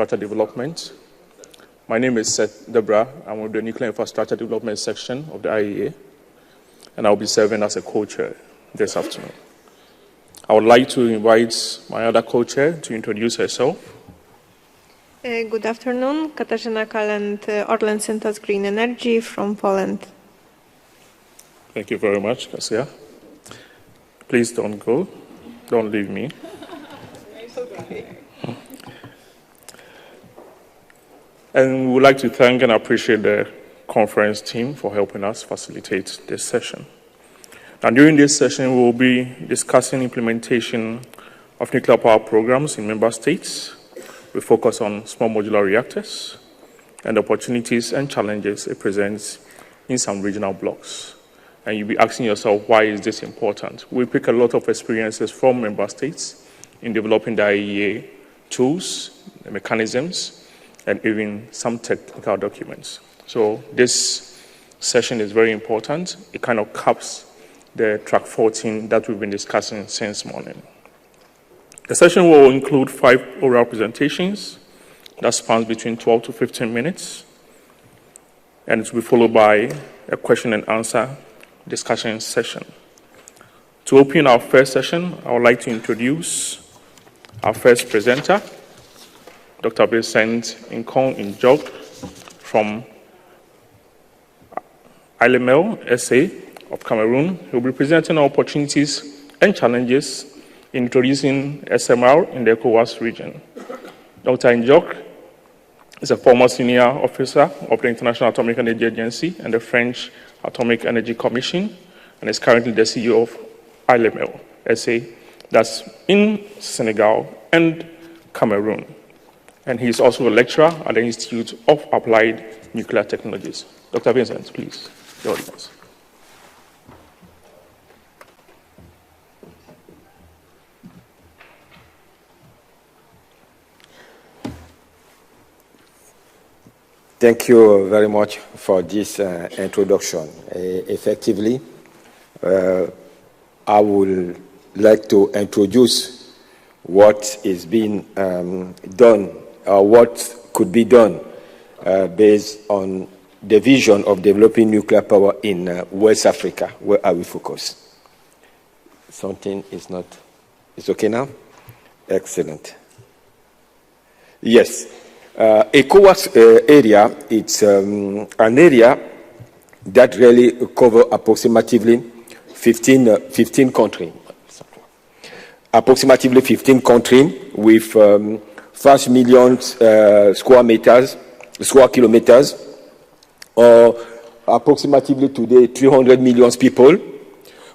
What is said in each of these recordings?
Infrastructure Development. My name is Seth Debra. I'm with the Nuclear Infrastructure Development section of the IEA, and I'll be serving as a co-chair this afternoon. I would like to invite my other co-chair to introduce herself. Good afternoon, Katarzyna Kalent, Orlen Synthos Green Energy from Poland. Thank you very much, Kasia. Please don't go. Don't leave me. And we would like to thank and appreciate the conference team for helping us facilitate this session. And during this session, we will be discussing implementation of nuclear power programs in member states. We focus on small modular reactors and opportunities and challenges it presents in some regional blocks. And you'll be asking yourself, why is this important? We pick a lot of experiences from member states in developing the IEA tools, the mechanisms, and even some technical documents. So this session is very important. It kind of caps the track 14 that we've been discussing since morning. The session will include 5 oral presentations that spans between 12 to 15 minutes, and it will be followed by a question and answer discussion session. To open our first session, I would like to introduce our first presenter, Dr. Vincent Nkong-Njok from Ilemel, SA of Cameroon. He will be presenting opportunities and challenges in introducing SMR in the ECOWAS region. Dr. Njok is a former senior officer of the International Atomic Energy Agency and the French Atomic Energy Commission, and is currently the CEO of Ilemel, SA, that's in Senegal and Cameroon. And he is also a lecturer at the Institute of Applied Nuclear Technologies. Dr. Vincent, please, the audience. Thank you very much for this introduction. Effectively, I would like to introduce what is being done, or what could be done based on the vision of developing nuclear power in West Africa, where I will focus. Something is not, it's okay now? Excellent. Yes. ECOWAS area, it's an area that really covers approximately 15 countries. Approximately 15 countries with 5 million square kilometers, or approximately today 300 million people,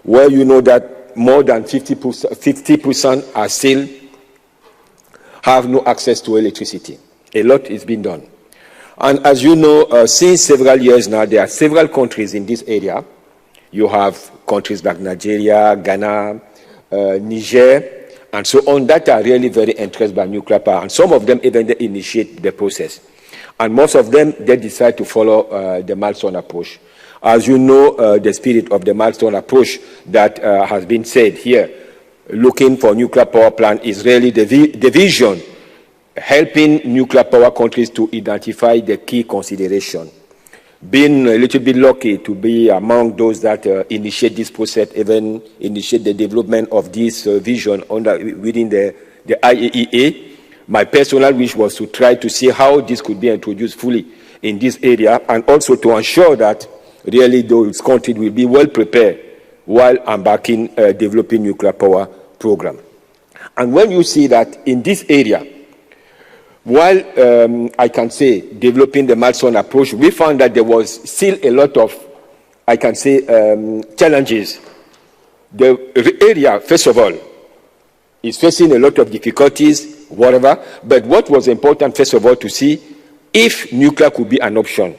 where you know that more than 50% are still have no access to electricity. A lot is being done. And as you know, since several years now, there are several countries in this area. You have countries like Nigeria, Ghana, Niger, and so on, that are really very interested by nuclear power. And some of them even they initiate the process. And most of them, they decide to follow the milestone approach. As you know, the spirit of the milestone approach that has been said here, looking for nuclear power plant is really the vision, helping nuclear power countries to identify the key consideration. Being a little bit lucky to be among those that initiate this process, even initiate the development of this vision within the IAEA, my personal wish was to try to see how this could be introduced fully in this area, and also to ensure that really those countries will be well prepared while embarking developing nuclear power program. And when you see that in this area, while I can say developing the milestone approach, we found that there was still a lot of, I can say, challenges. The area, first of all, is facing a lot of difficulties, whatever, but what was important, first of all, to see if nuclear could be an option.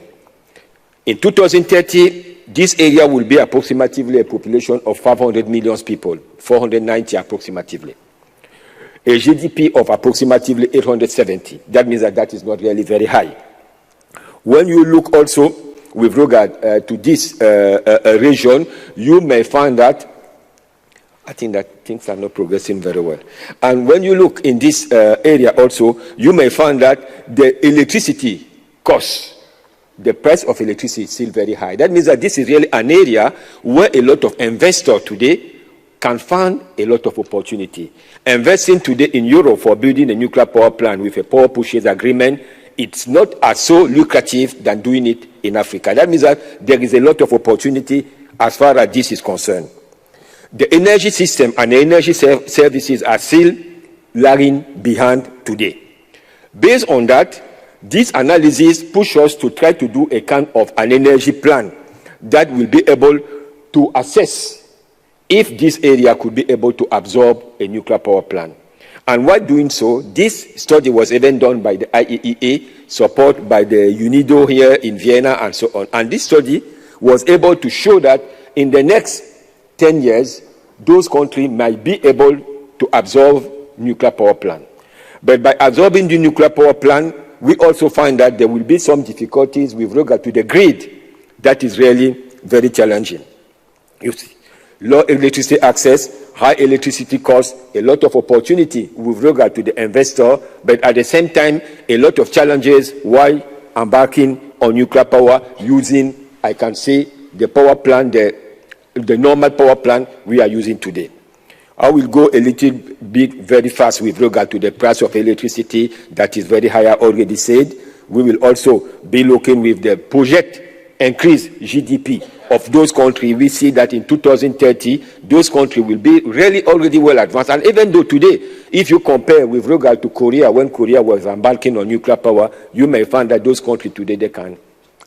In 2030, this area will be approximately a population of 500 million people, 490 approximately. A GDP of approximately 870. That means that is not really very high. When you look also with regard to this region, you may find that I think that things are not progressing very well. And when you look in this area also, you may find that the electricity costs, the price of electricity is still very high. That means that this is really an area where a lot of investors today can find a lot of opportunity. Investing today in Europe for building a nuclear power plant with a power purchase agreement, it's not as so lucrative than doing it in Africa. That means that there is a lot of opportunity as far as this is concerned. The energy system and the energy services are still lagging behind today. Based on that, this analysis pushes us to try to do a kind of an energy plan that will be able to assess if this area could be able to absorb a nuclear power plant. And while doing so, this study was even done by the IAEA, supported by the UNIDO here in Vienna and so on. And this study was able to show that in the next 10 years, those countries might be able to absorb nuclear power plant. But by absorbing the nuclear power plant, we also find that there will be some difficulties with regard to the grid that is really very challenging. You see, low electricity access, high electricity costs, a lot of opportunity with regard to the investor, but at the same time, a lot of challenges while embarking on nuclear power using, I can say, the power plant, the normal power plant we are using today. I will go a little bit very fast with regard to the price of electricity that is very high, I already said. We will also be looking with the project increase GDP of those countries. We see that in 2030, those countries will be really already well advanced. And even though today, if you compare with regard to Korea, when Korea was embarking on nuclear power, you may find that those countries today, they can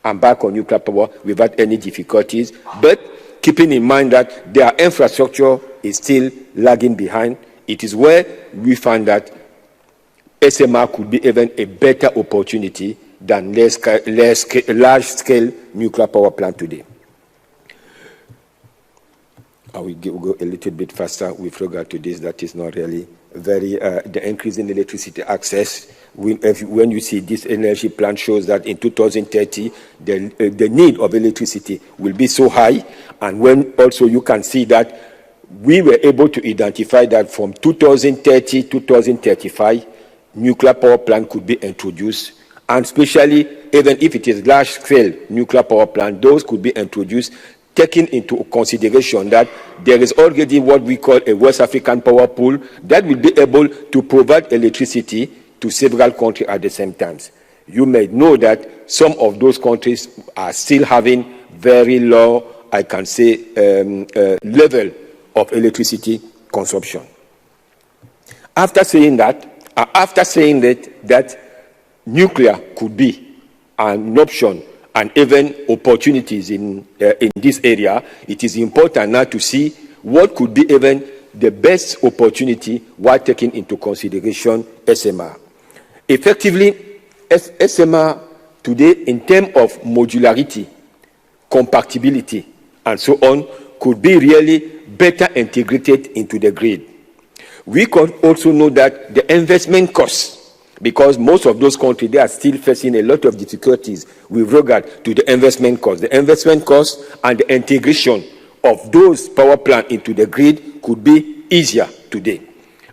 embark on nuclear power without any difficulties. But keeping in mind that their infrastructure is still lagging behind, it is where we find that SMR could be even a better opportunity than large-scale nuclear power plant today. I will go a little bit faster with regard to this. That is not really very, the increase in electricity access. When you see this energy plan shows that in 2030, the need of electricity will be so high. And when also you can see that we were able to identify that from 2030, 2035, nuclear power plant could be introduced. And especially, even if it is large-scale nuclear power plant, those could be introduced, taking into consideration that there is already what we call a West African power pool that will be able to provide electricity to several countries at the same time. You may know that some of those countries are still having very low, I can say, level of electricity consumption. After saying that nuclear could be an option and even opportunities in this area, it is important now to see what could be even the best opportunity while taking into consideration SMR. Effectively, SMR today, in terms of modularity, compatibility, and so on, could be really better integrated into the grid. We could also know that the investment costs, because most of those countries, they are still facing a lot of difficulties with regard to the investment costs. The investment costs and the integration of those power plants into the grid could be easier today.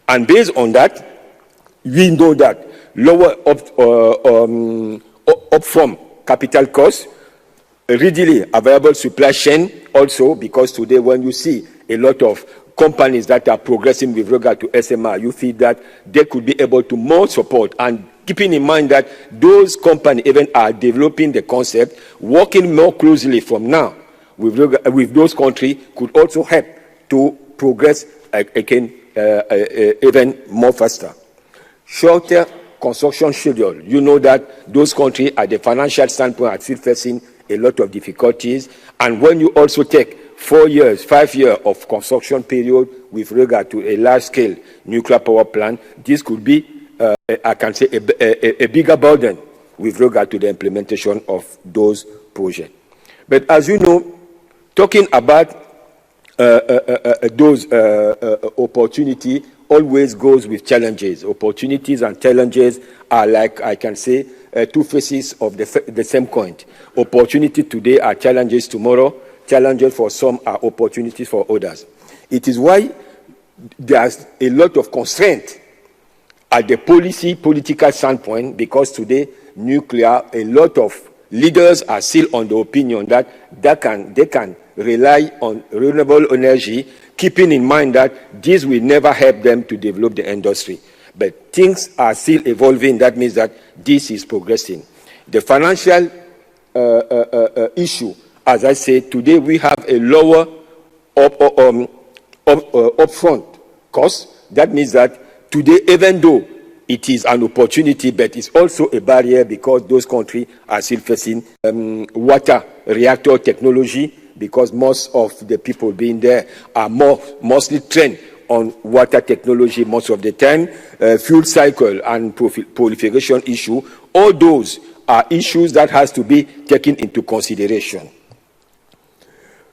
And based on that, we know that lower upfront capital costs, readily available supply chain also, because today when you see a lot of companies that are progressing with regard to SMR, you feel that they could be able to more support, and keeping in mind that those companies even are developing the concept, working more closely from now with those countries could also help to progress again even more faster. Shorter construction schedule. You know that those countries at the financial standpoint are still facing a lot of difficulties, and when you also take 4 years, 5 years of construction period with regard to a large-scale nuclear power plant, this could be, I can say, a bigger burden with regard to the implementation of those projects. But as you know, talking about those opportunities always goes with challenges. Opportunities and challenges are, like I can say, two faces of the same coin. Opportunity today are challenges tomorrow. Challenges for some are opportunities for others. It is why there's a lot of constraint at the political standpoint, because today nuclear, a lot of leaders are still on the opinion that they can rely on renewable energy, keeping in mind that this will never help them to develop the industry. But things are still evolving. That means that this is progressing. The financial issue, as I said, today we have a lower upfront cost. That means that today, even though it is an opportunity, but it's also a barrier, because those countries are still facing water reactor technology, because most of the people being there are mostly trained on water technology most of the time. Fuel cycle and proliferation issue, all those are issues that has to be taken into consideration.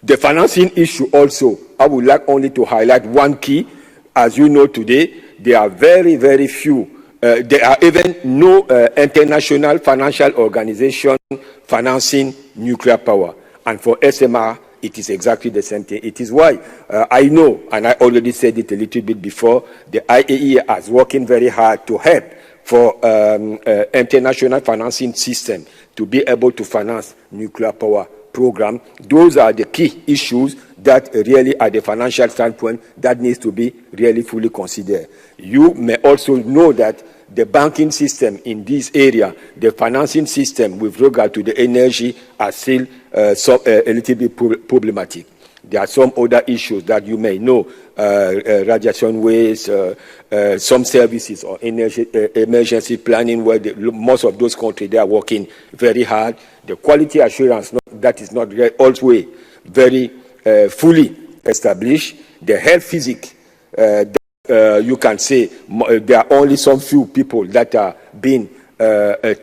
The financing issue also, I would like only to highlight one key. As you know today, there are very, very few. There are even no international financial organization financing nuclear power. And for SMR, it is exactly the same thing. It is why I know, and I already said it a little bit before, the IAEA is working very hard to help for international financing system to be able to finance nuclear power program. Those are the key issues that really, at the financial standpoint, that needs to be really fully considered. You may also know that the banking system in this area, the financing system with regard to the energy, are still a little bit problematic. There are some other issues that you may know, radiation waste, some services or energy, emergency planning, where most of those countries, they are working very hard. The quality assurance, that is not always very fully established. The health physics, you can say there are only some few people that are being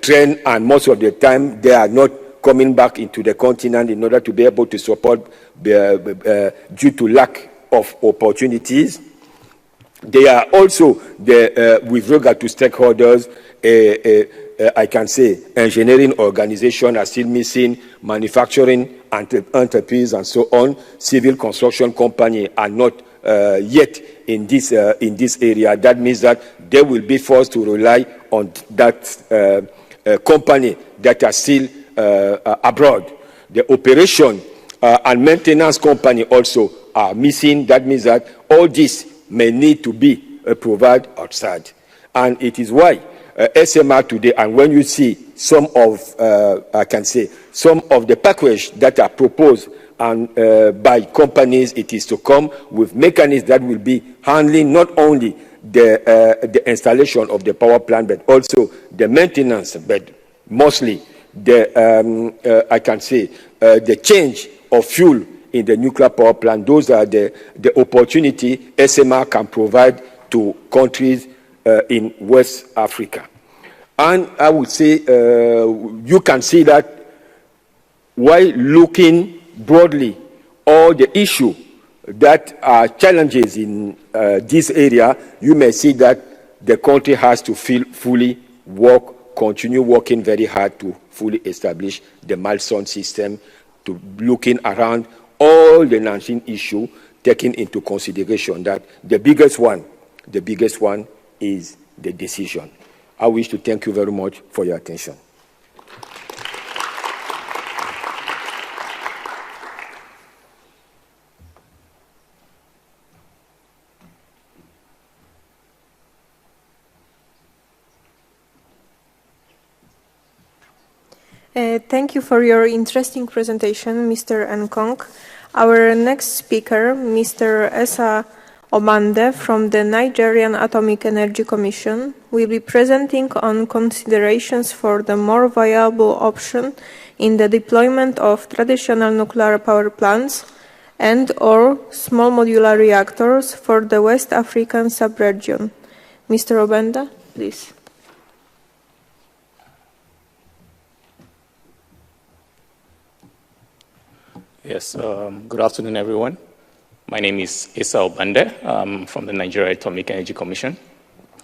trained, and most of the time they are not coming back into the continent in order to be able to support due to lack of opportunities. They are also, with regard to stakeholders, I can say engineering organizations are still missing, manufacturing enterprises and so on. Civil construction companies are not yet in this area. That means that they will be forced to rely on that company that are still abroad. The operation and maintenance company also are missing. That means that all this may need to be provided outside. And it is why SMR today, and when you see some of, I can say, some of the package that are proposed and by companies, it is to come with mechanisms that will be handling not only the installation of the power plant, but also the maintenance, but mostly the, I can say, the change of fuel in the nuclear power plant. Those are the opportunity SMR can provide to countries in West Africa. And I would say you can see that while looking broadly all the issues that are challenges in this area, you may see that the country has to fully continue working very hard to fully establish the milestone system, to looking around all the national issues, taking into consideration that the biggest one is the decision. I wish to thank you very much for your attention. Thank you for your interesting presentation, Mr. Nkong. Our next speaker, Mr. Esa Obande from the Nigerian Atomic Energy Commission, will be presenting on considerations for the more viable option in the deployment of traditional nuclear power plants and/or small modular reactors for the West African sub-region. Mr. Obande, please. Yes, good afternoon, everyone. My name is Esa Obande. I'm from the Nigeria Atomic Energy Commission.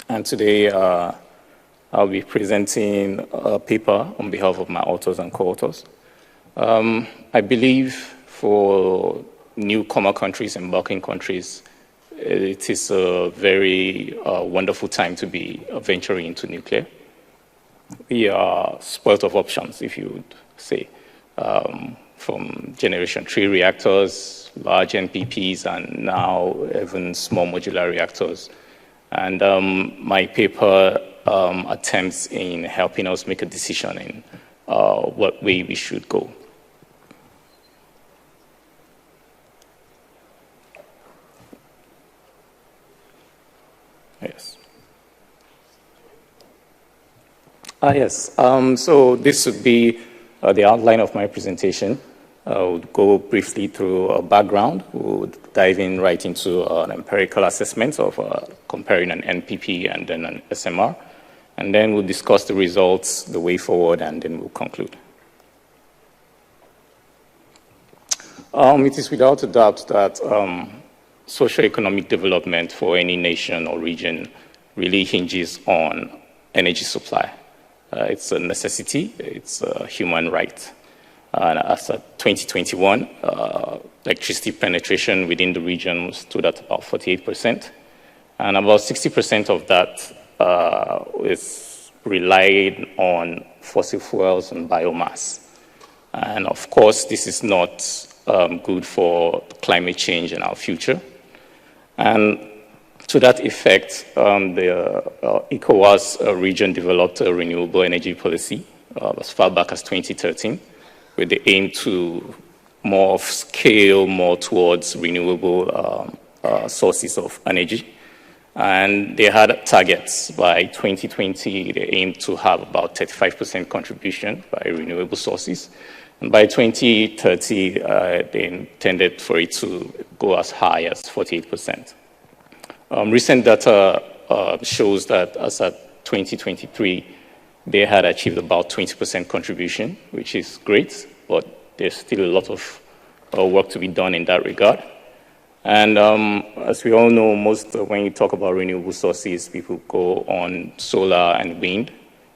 And today I'll be presenting a paper on behalf of my authors and co-authors. I believe for newcomer countries and embarking countries, it is a very wonderful time to be venturing into nuclear. We are spoiled of options, if you would say, from generation 3 reactors, large NPPs, and now even small modular reactors. And my paper attempts in helping us make a decision in what way we should go. Yes. Yes. So this would be the outline of my presentation. We'll go briefly through a background. We'll dive in right into an empirical assessment of comparing an NPP and then an SMR. And then we'll discuss the results, the way forward, and then we'll conclude. It is without a doubt that socioeconomic development for any nation or region really hinges on energy supply. It's a necessity, it's a human right. And as of 2021, electricity penetration within the region stood at about 48%. And about 60% of that is relied on fossil fuels and biomass. And of course, this is not good for climate change and our future. And to that effect, the ECOWAS region developed a renewable energy policy as far back as 2013, with the aim to more scale more towards renewable sources of energy. And they had targets. By 2020, they aimed to have about 35% contribution by renewable sources. And by 2030, they intended for it to go as high as 48%. Recent data shows that as of 2023, they had achieved about 20% contribution, which is great, but there's still a lot of work to be done in that regard. And as we all know, when you talk about renewable sources, people go on solar and wind,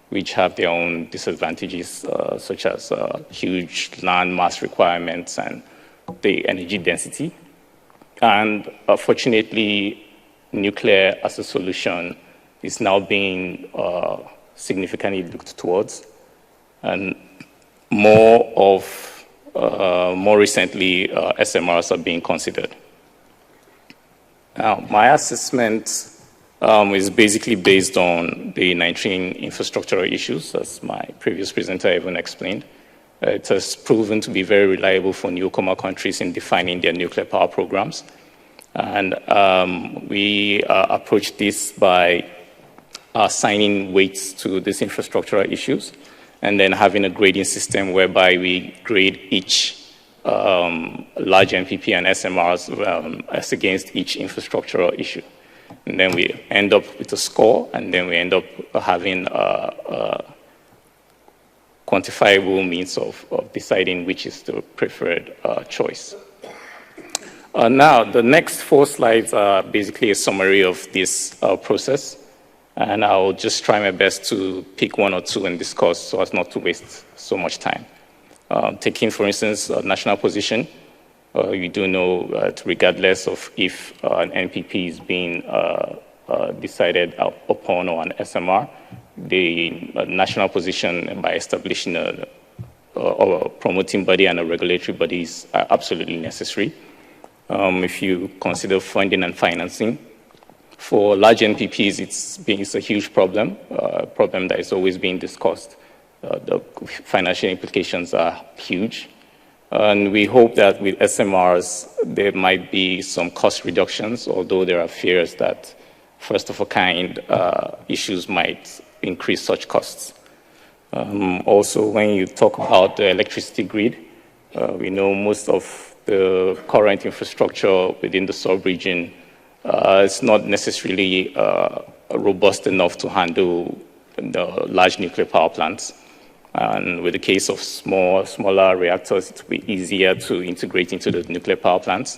which have their own disadvantages, such as huge land mass requirements and the energy density. And fortunately, nuclear as a solution is now being significantly looked towards. And more recently, SMRs are being considered. Now, my assessment is basically based on the 19 infrastructural issues, as my previous presenter even explained. It has proven to be very reliable for newcomer countries in defining their nuclear power programs. And we approach this by assigning weights to these infrastructural issues and then having a grading system whereby we grade each large NPP and SMRs as against each infrastructural issue. And then we end up with a score, and then we end up having quantifiable means of deciding which is the preferred choice. Now, the next 4 slides are basically a summary of this process, and I'll just try my best to pick 1 or 2 and discuss so as not to waste so much time. Taking, for instance, a national position, you do know that regardless of if an NPP is being decided upon or an SMR, the national position by establishing a promoting body and a regulatory body is absolutely necessary. If you consider funding and financing, for large NPPs, it's a huge problem, a problem that is always being discussed. The financial implications are huge. And we hope that with SMRs, there might be some cost reductions, although there are fears that first-of-a-kind issues might increase such costs. Also, when you talk about the electricity grid, we know most of the current infrastructure within the sub-region is not necessarily robust enough to handle the large nuclear power plants. And with the case of smaller reactors, it will be easier to integrate into the nuclear power plants.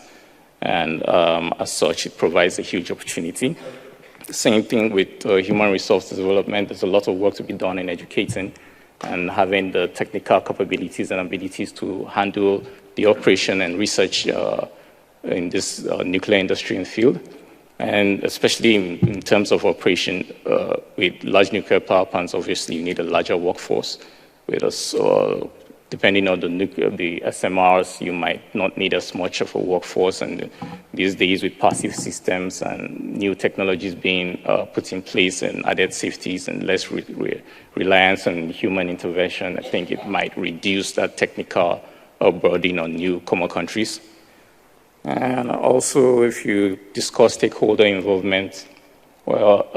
And as such, it provides a huge opportunity. Same thing with human resources development. There's a lot of work to be done in educating and having the technical capabilities and abilities to handle the operation and research in this nuclear industry and field. And especially in terms of operation, with large nuclear power plants, obviously you need a larger workforce. With us, depending on the SMRs, you might not need as much of a workforce. And these days, with passive systems and new technologies being put in place and added safeties and less reliance on human intervention, I think it might reduce that technical burden on newcomer countries. And also, if you discuss stakeholder involvement, well,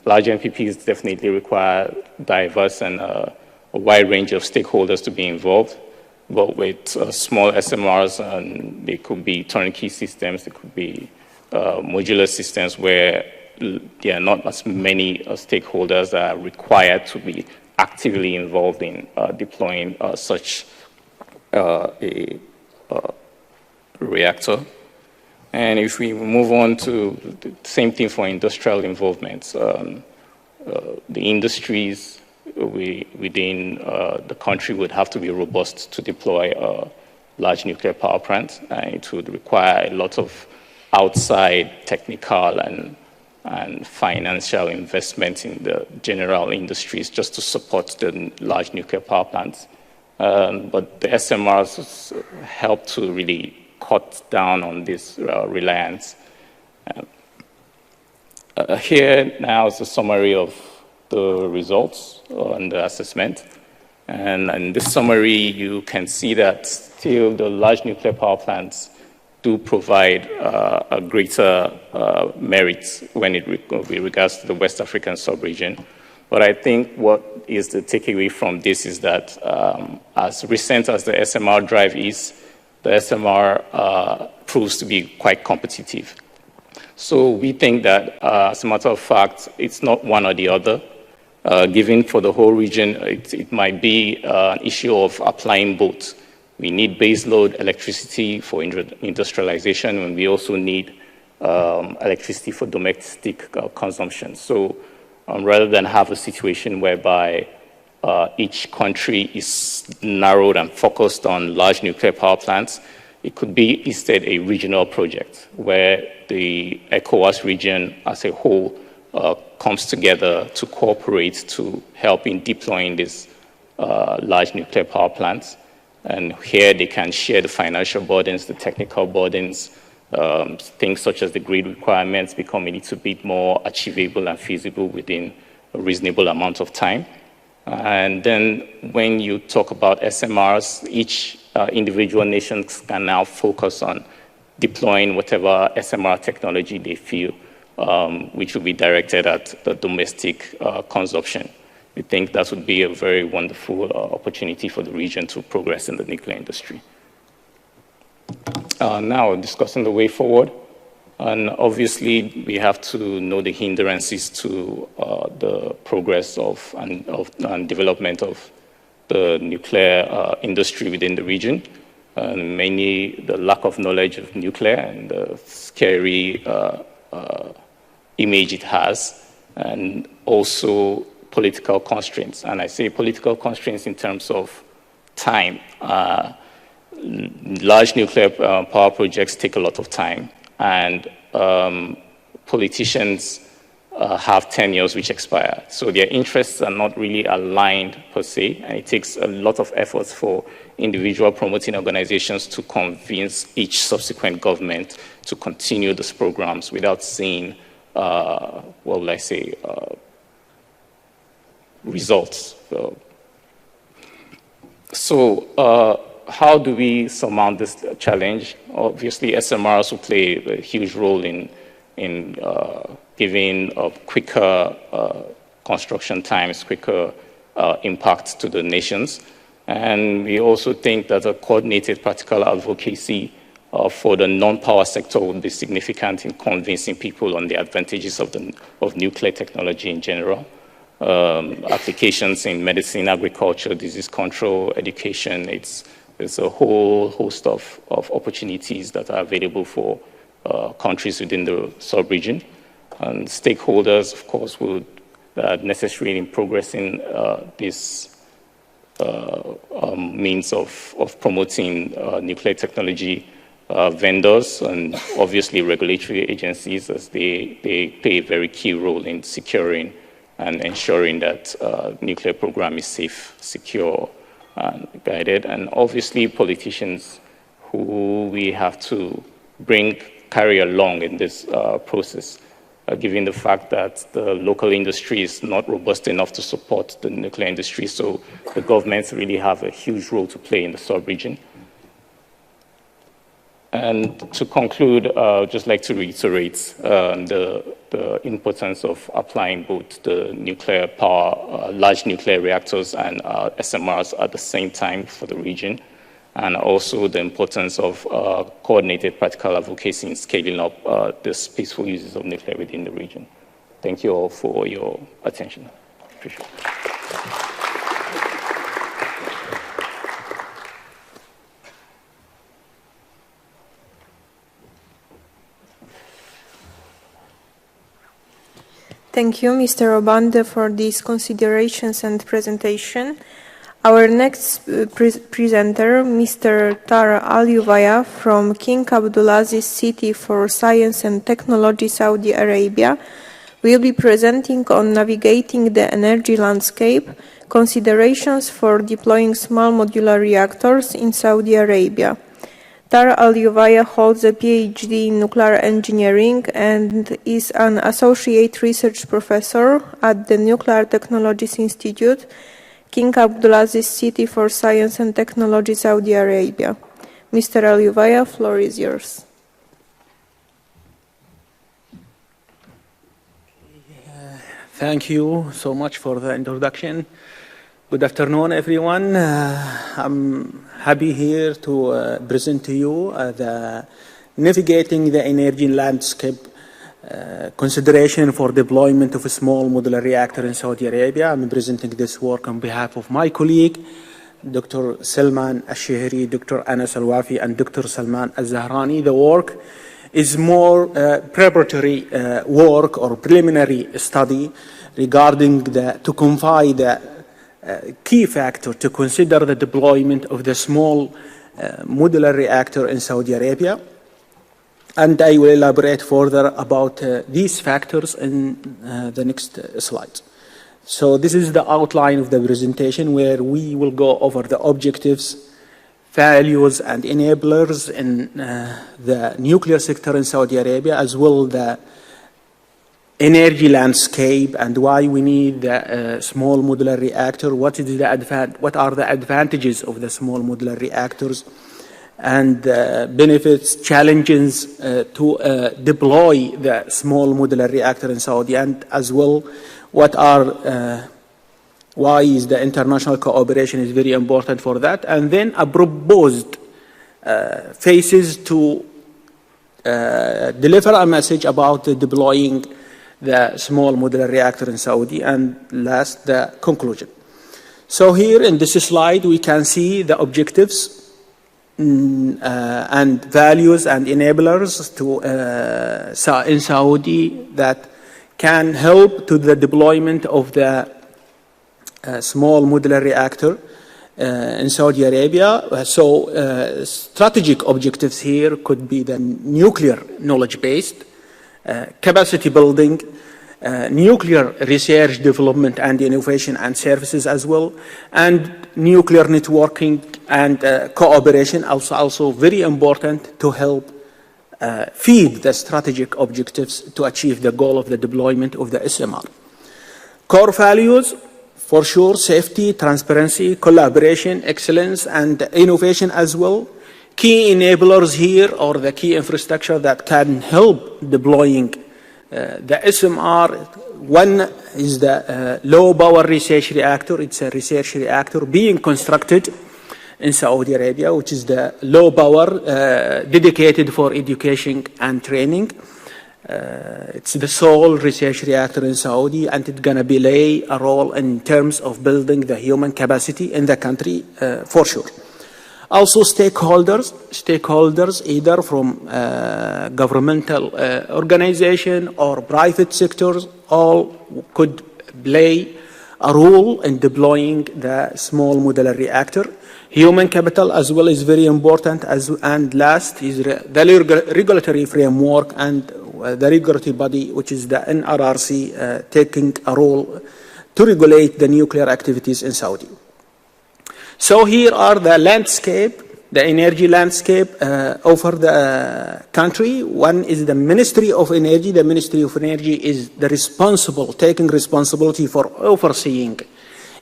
large NPPs definitely require diverse and a wide range of stakeholders to be involved. But with small SMRs, and they could be turnkey systems, they could be modular systems where there are not as many stakeholders that are required to be actively involved in deploying such a reactor. And if we move on to the same thing for industrial involvement, the industries within the country would have to be robust to deploy large nuclear power plants. It would require a lot of outside technical and financial investment in the general industries just to support the large nuclear power plants. But the SMRs help to really cut down on this reliance. Here now is a summary of the results on the assessment. And in this summary, you can see that still the large nuclear power plants do provide a greater merit when it with regards to the West African sub-region. But I think what is the takeaway from this is that as recent as the SMR drive is, the SMR proves to be quite competitive. So we think that, as a matter of fact, it's not one or the other. Given for the whole region, it might be an issue of applying both. We need baseload electricity for industrialization, and we also need electricity for domestic consumption. So rather than have a situation whereby each country is narrowed and focused on large nuclear power plants, it could be instead a regional project where the ECOWAS region as a whole comes together to cooperate to help in deploying these large nuclear power plants. And here they can share the financial burdens, the technical burdens, things such as the grid requirements become a little bit more achievable and feasible within a reasonable amount of time. And then when you talk about SMRs, each individual nation can now focus on deploying whatever SMR technology they feel, which will be directed at the domestic consumption. We think that would be a very wonderful opportunity for the region to progress in the nuclear industry. Now, discussing the way forward. And obviously, we have to know the hindrances to the progress of and development of the nuclear industry within the region, mainly the lack of knowledge of nuclear and the scary image it has, and also political constraints. And I say political constraints in terms of time. Large nuclear power projects take a lot of time, and politicians have tenures which expire. So their interests are not really aligned per se, and it takes a lot of efforts for individual promoting organizations to convince each subsequent government to continue these programs without seeing, what will I say, results. So how do we surmount this challenge? Obviously, SMRs will play a huge role in giving quicker construction times, quicker impact to the nations. And we also think that a coordinated practical advocacy for the non-power sector would be significant in convincing people on the advantages of nuclear technology in general. Applications in medicine, agriculture, disease control, education, there's a whole host of opportunities that are available for countries within the sub-region. And stakeholders, of course, would necessary in progressing this means of promoting nuclear technology vendors and obviously regulatory agencies, as they play a very key role in securing and ensuring that nuclear program is safe, secure, and guided. And obviously politicians who we have to carry along in this process, given the fact that the local industry is not robust enough to support the nuclear industry. So the governments really have a huge role to play in the sub-region. And to conclude, I'd just like to reiterate the importance of applying both the nuclear power, large nuclear reactors and SMRs at the same time for the region, and also the importance of coordinated practical advocacy in scaling up the peaceful uses of nuclear within the region. Thank you all for your attention. Appreciate it. Thank you, Mr. Obande, for these considerations and presentation. Our next presenter, Mr. Tar Al-Yuvaya from King Abdulaziz City for Science and Technology, Saudi Arabia, will be presenting on navigating the energy landscape, considerations for deploying small modular reactors in Saudi Arabia. Tar Al-Yuvaya holds a PhD in nuclear engineering and is an associate research professor at the Nuclear Technologies Institute, King Abdulaziz City for Science and Technology, Saudi Arabia. Mr. Al-Yuvaya, floor is yours. Thank you so much for the introduction. Good afternoon, everyone. I'm happy here to present to you the navigating the energy landscape consideration for deployment of a small modular reactor in Saudi Arabia. I'm presenting this work on behalf of my colleague, Dr. Salman Al-Shihri, Dr. Anas Al-Wafi, and Dr. Salman Al-Zahrani. The work is more preparatory work or preliminary study regarding to confine the key factor to consider the deployment of the small modular reactor in Saudi Arabia. And I will elaborate further about these factors in the next slide. So this is the outline of the presentation, where we will go over the objectives, values, and enablers in the nuclear sector in Saudi Arabia, as well the energy landscape and why we need the small modular reactor, what are the advantages of the small modular reactors, and benefits, challenges to deploy the small modular reactor in Saudi, and as well why is the international cooperation is very important for that, and then a proposed phases to deliver a message about deploying the small modular reactor in Saudi, and last, the conclusion. So here in this slide, we can see the objectives and values and enablers in Saudi that can help to the deployment of the small modular reactor in Saudi Arabia. So strategic objectives here could be the nuclear knowledge-based, capacity building, nuclear research, development, and innovation and services as well, and nuclear networking and cooperation, also very important to help feed the strategic objectives to achieve the goal of the deployment of the SMR. Core values, for sure, safety, transparency, collaboration, excellence, and innovation as well. Key enablers here, or the key infrastructure that can help deploying the SMR. One is the low power research reactor. It's a research reactor being constructed in Saudi Arabia, which is the low power dedicated for education and training. It's the sole research reactor in Saudi, and it's going to play a role in terms of building the human capacity in the country for sure. Also stakeholders either from governmental organization or private sectors, all could play a role in deploying the small modular reactor. Human capital as well is very important, and last is the regulatory framework and the regulatory body, which is the NRRC, taking a role to regulate the nuclear activities in Saudi. So here are the landscape, the energy landscape over the country. One is the Ministry of Energy. The Ministry of Energy is taking responsibility for overseeing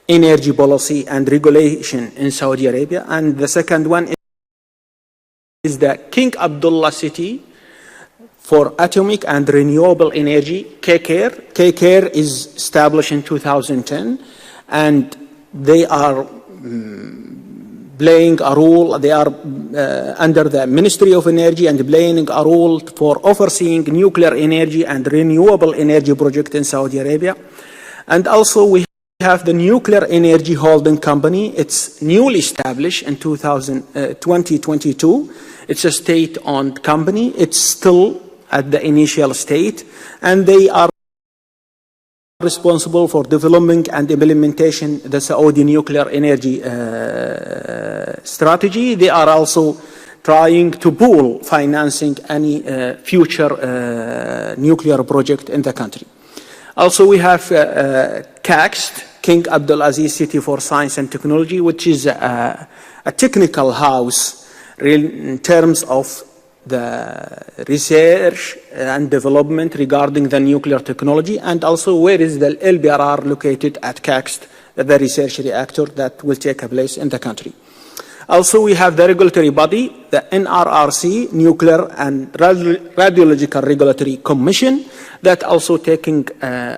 energy policy and regulation in Saudi Arabia. And the second one is the King Abdullah City for Atomic and Renewable Energy, KCARE. KCARE is established in 2010, and they are playing a role. They are under the Ministry of Energy and playing a role for overseeing nuclear energy and renewable energy projects in Saudi Arabia. And also we have the Nuclear Energy Holding Company. It's newly established in 2022. It's a state-owned company. It's still at the initial state, and they are responsible for developing and implementation the Saudi nuclear energy strategy. They are also trying to pool financing any future nuclear project in the country. Also, we have KAXT, King Abdulaziz City for Science and Technology, which is a technical house in terms of the research and development regarding the nuclear technology, and also where is the LBRR located at KAXT, the research reactor that will take place in the country. Also, we have the regulatory body, the NRRC, Nuclear and Radiological Regulatory Commission, that also taking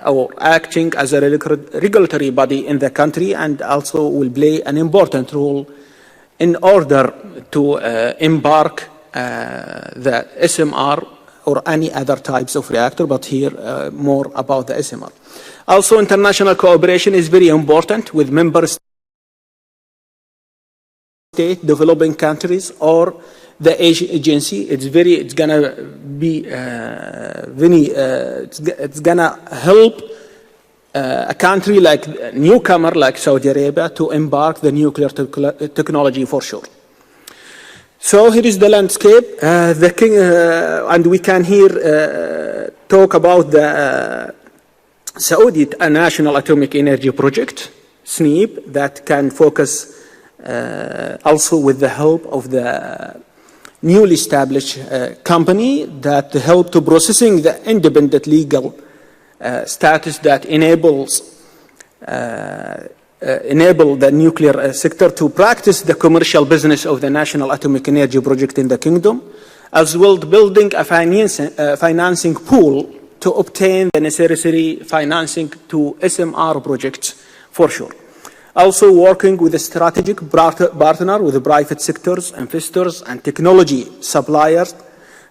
or acting as a regulatory body in the country, and also will play an important role in order to embark the SMR or any other types of reactor, but here more about the SMR. Also, international cooperation is very important with member state, developing countries, or the agency. It's gonna be it's gonna help a country like a newcomer like Saudi Arabia to embark the nuclear technology for sure. So here is the landscape. And we can here talk about the Saudi National Atomic Energy Project, SNEP, that can focus also with the help of the newly established company that help to processing the independent legal status that enables enable the nuclear sector to practice the commercial business of the National Atomic Energy Project in the Kingdom, as well as building a financing pool to obtain the necessary financing to SMR projects for sure. Also working with a strategic partner with the private sectors, investors, and technology suppliers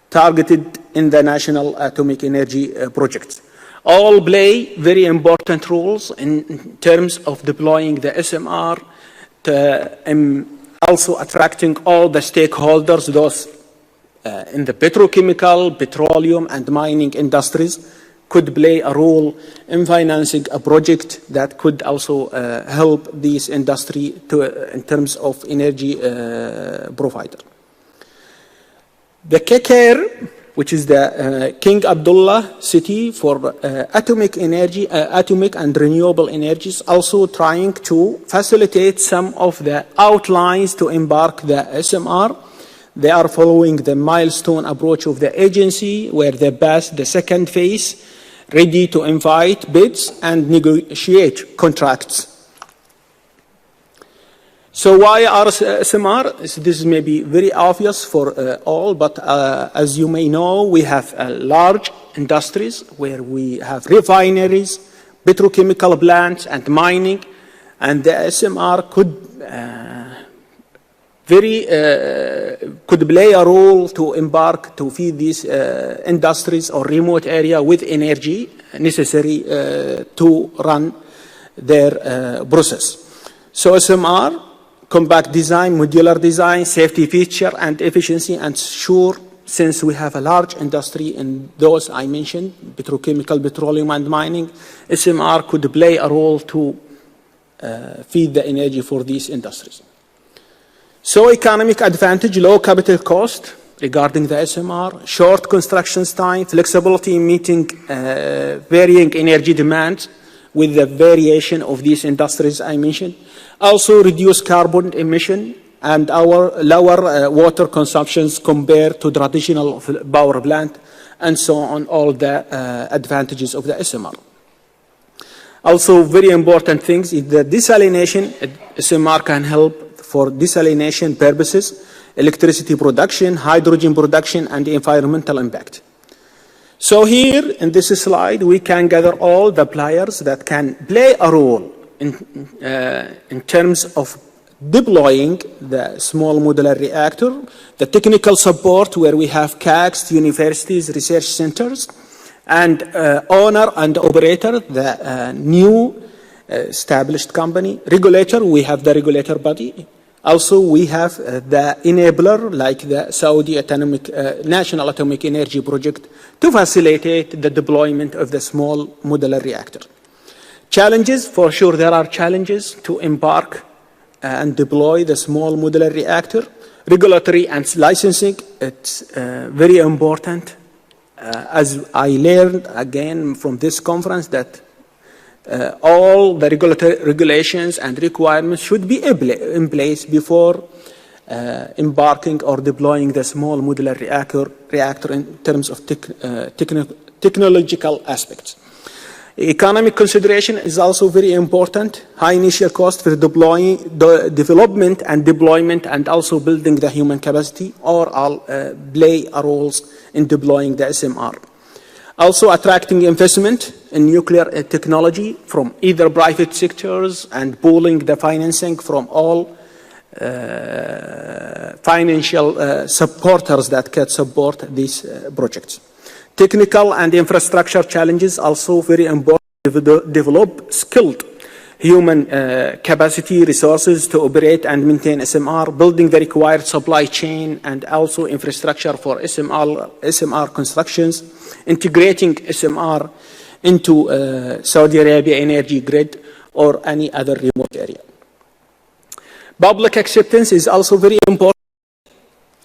targeted in the National Atomic Energy Project. All play very important roles in terms of deploying the SMR, also attracting all the stakeholders, those in the petrochemical, petroleum, and mining industries, could play a role in financing a project that could also help this industry in terms of energy provider. The KCARE, which is the King Abdullah City for atomic energy, atomic and renewable energies, also trying to facilitate some of the outlines to embark the SMR. They are following the milestone approach of the agency, where they passed the second phase, ready to invite bids and negotiate contracts. So why SMR? This may be very obvious for all, but as you may know, we have large industries where we have refineries, petrochemical plants, and mining, and the SMR could play a role to embark to feed these industries or remote area with energy necessary to run their process. So SMR, compact design, modular design, safety feature, and efficiency, and sure, since we have a large industry in those I mentioned, petrochemical, petroleum, and mining, SMR could play a role to feed the energy for these industries. So economic advantage, low capital cost regarding the SMR, short construction time, flexibility in meeting varying energy demands with the variation of these industries I mentioned. Also reduce carbon emission and our lower water consumptions compared to traditional power plant, and so on, all the advantages of the SMR. Also, very important things is the desalination. SMR can help for desalination purposes, electricity production, hydrogen production, and environmental impact. So here in this slide, we can gather all the players that can play a role in terms of deploying the small modular reactor, the technical support where we have CACs, universities, research centers, and owner and operator, the new established company. Regulator, we have the regulator body. Also, we have the enabler, like the Saudi National Atomic Energy Project, to facilitate the deployment of the small modular reactor. Challenges, for sure there are challenges to embark and deploy the small modular reactor. Regulatory and licensing, it's very important. As I learned again from this conference that all the regulations and requirements should be in place before embarking or deploying the small modular reactor in terms of technological aspects. Economic consideration is also very important. High initial cost for development and deployment, and also building the human capacity, or all play a roles in deploying the SMR. Also attracting investment in nuclear technology from either private sectors and pooling the financing from all financial supporters that can support these projects. Technical and infrastructure challenges also very important. Develop skilled human capacity resources to operate and maintain SMR, building the required supply chain and also infrastructure for SMR constructions, integrating SMR into Saudi Arabia energy grid or any other remote area. Public acceptance is also very important,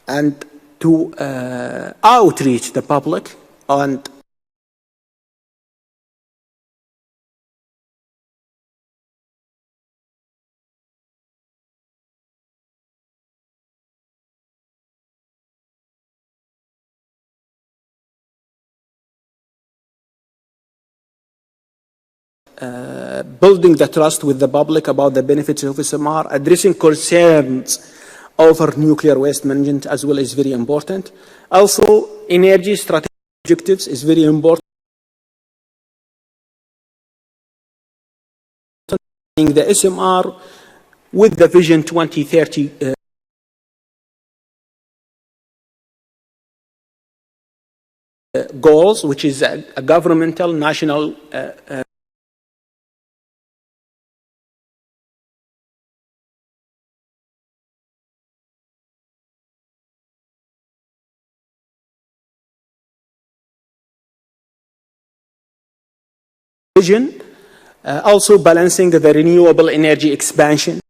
and to outreach the public and building the trust with the public about the benefits of SMR, addressing concerns over nuclear waste management as well is very important. Also, energy strategic objectives is very important. The SMR with the Vision 2030 goals, which is a governmental national vision, also balancing the renewable energy expansion.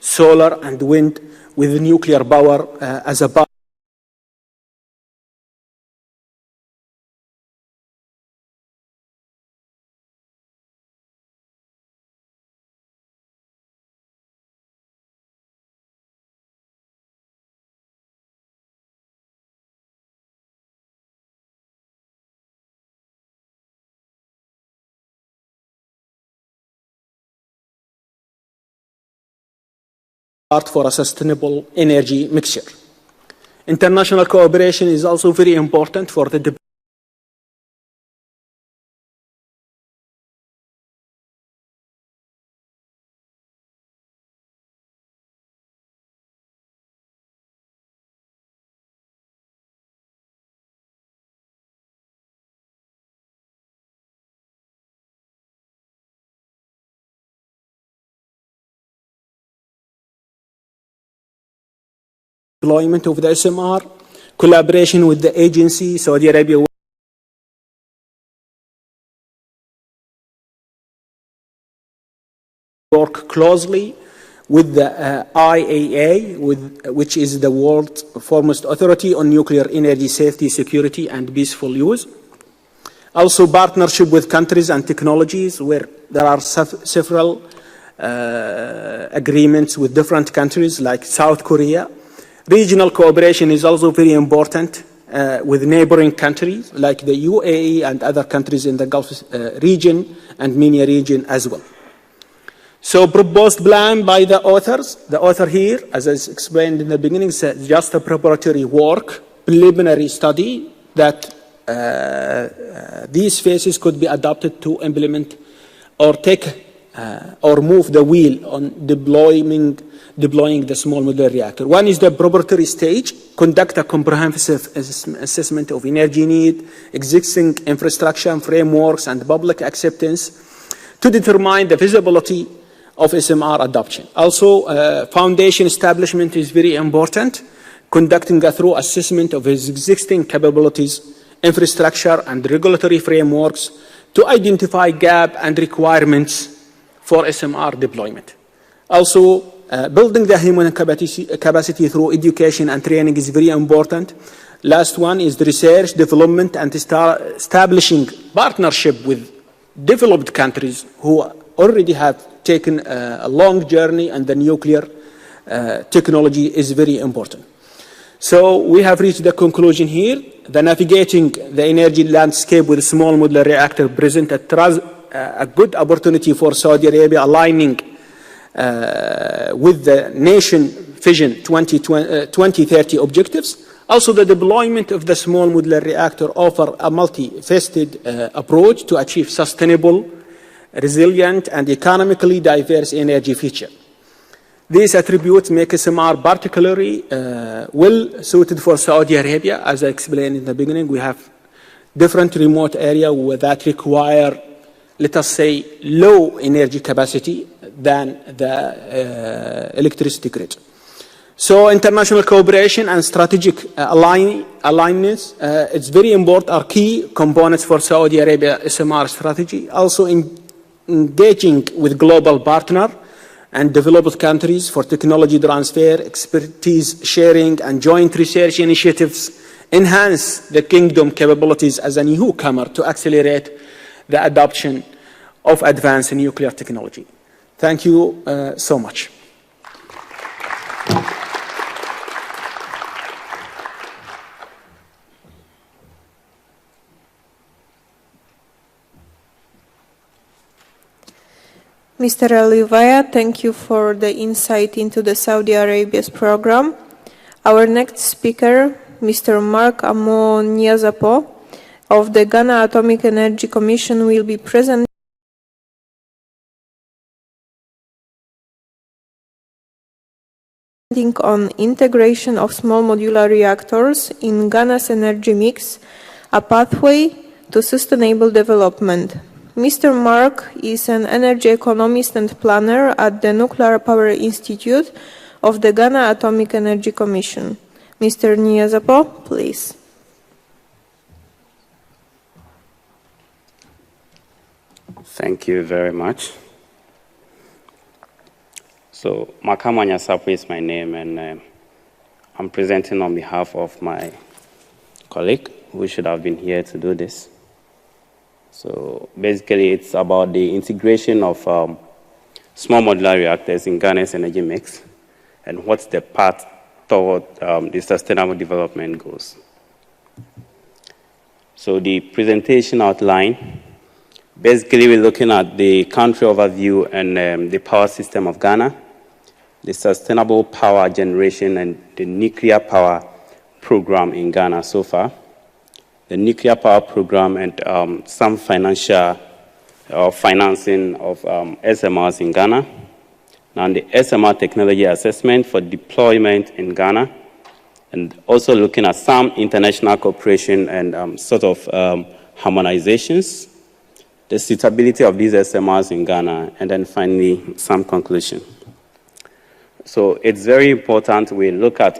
Solar and wind with nuclear power as a power. for a sustainable energy mixture. International cooperation is also very important for the deployment of the SMR, collaboration with the agency, Saudi Arabia work closely with the IAEA, which is the world's foremost authority on nuclear energy safety, security, and peaceful use. Also, partnership with countries and technologies where there are several agreements with different countries like South Korea. Regional cooperation is also very important with neighboring countries like the UAE and other countries in the Gulf region and MENA region as well. So proposed plan by the authors. The author here, as I explained in the beginning, said just a preparatory work, preliminary study that these phases could be adopted to implement or take or move the wheel on deploying the small modular reactor. One is the preparatory stage, conduct a comprehensive assessment of energy need, existing infrastructure and frameworks, and public acceptance to determine the feasibility of SMR adoption. Also, foundation establishment is very important, conducting a thorough assessment of its existing capabilities, infrastructure, and regulatory frameworks to identify gap and requirements for SMR deployment. Also, building the human capacity through education and training is very important. Last one is the research, development, and establishing partnership with developed countries who already have taken a long journey, and the nuclear technology is very important. So we have reached the conclusion here. The navigating the energy landscape with small modular reactor present a good opportunity for Saudi Arabia aligning with the nation vision 2030 objectives. Also, the deployment of the small modular reactor offer a multifaceted approach to achieve sustainable, resilient, and economically diverse energy future. These attributes make SMR particularly well suited for Saudi Arabia. As I explained in the beginning, we have different remote areas that require, let us say, low energy capacity than the electricity grid. So international cooperation and strategic alignments, it's very important, are key components for Saudi Arabia SMR strategy. Also engaging with global partners and developed countries for technology transfer, expertise sharing, and joint research initiatives enhance the kingdom capabilities as a newcomer to accelerate the adoption of advanced nuclear technology. Thank you so much. Mr. Alivaya, thank you for the insight into the Saudi Arabia's program. Our next speaker, Mr. Mark Amoniazapo of the Ghana Atomic Energy Commission, will be presenting on integration of small modular reactors in Ghana's energy mix, a pathway to sustainable development. Mr. Mark is an energy economist and planner at the Nuclear Power Institute of the Ghana Atomic Energy Commission. Mr. Niazapo, please. Thank you very much. So, Makama Nyasapo is my name, and I'm presenting on behalf of my colleague, who should have been here to do this. So, basically, it's about the integration of small modular reactors in Ghana's energy mix, and what's the path toward the sustainable development goals. So, the presentation outline, basically, we're looking at the country overview and the power system of Ghana, the sustainable power generation and the nuclear power program in Ghana so far, the nuclear power program and some financial financing of SMRs in Ghana, and the SMR technology assessment for deployment in Ghana, and also looking at some international cooperation and harmonizations, the suitability of these SMRs in Ghana, and then finally some conclusion. So it's very important we look at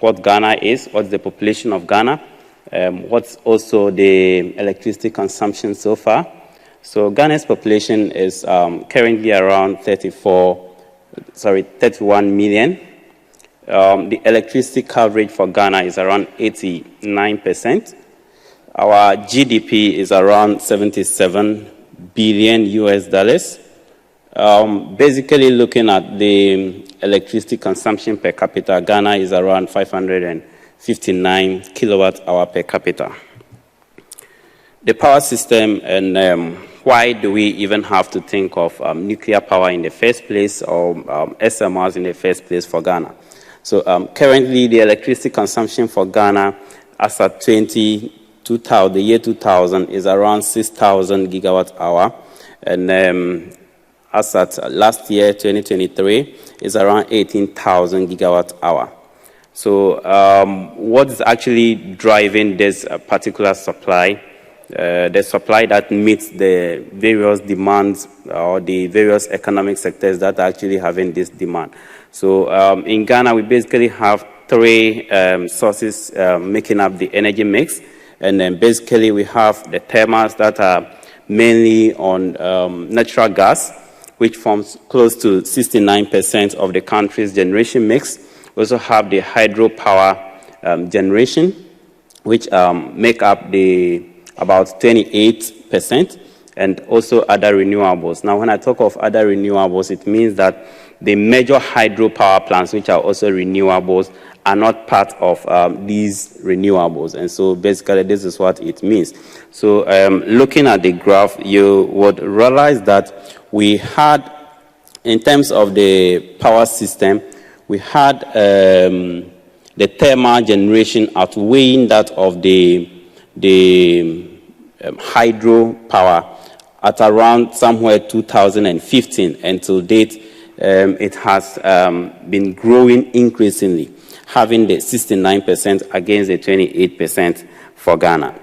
what Ghana is, what's the population of Ghana, what's also the electricity consumption so far. So Ghana's population is currently around 31 million. The electricity coverage for Ghana is around 89%. Our GDP is around $77 billion US. Basically looking at the electricity consumption per capita, Ghana is around 559 kilowatt hour per capita. The power system and why do we even have to think of nuclear power in the first place or SMRs in the first place for Ghana? So currently the electricity consumption for Ghana as at the year 2000 is around 6,000 gigawatt hour, and as at last year 2023 is around 18,000 gigawatt hour. So what is actually driving this particular supply? The supply that meets the various demands or the various economic sectors that are actually having this demand. So in Ghana, we basically have three sources making up the energy mix. And then basically we have the thermals that are mainly on natural gas, which forms close to 69% of the country's generation mix. We also have the hydropower generation, which make up about 28%, and also other renewables. Now, when I talk of other renewables, it means that the major hydropower plants, which are also renewables, are not part of these renewables. And so basically this is what it means. So looking at the graph, you would realize that we had, in terms of the power system, we had the thermal generation outweighing that of the hydropower at around somewhere 2015, and to date it has been growing increasingly, having the 69% against the 28% for Ghana.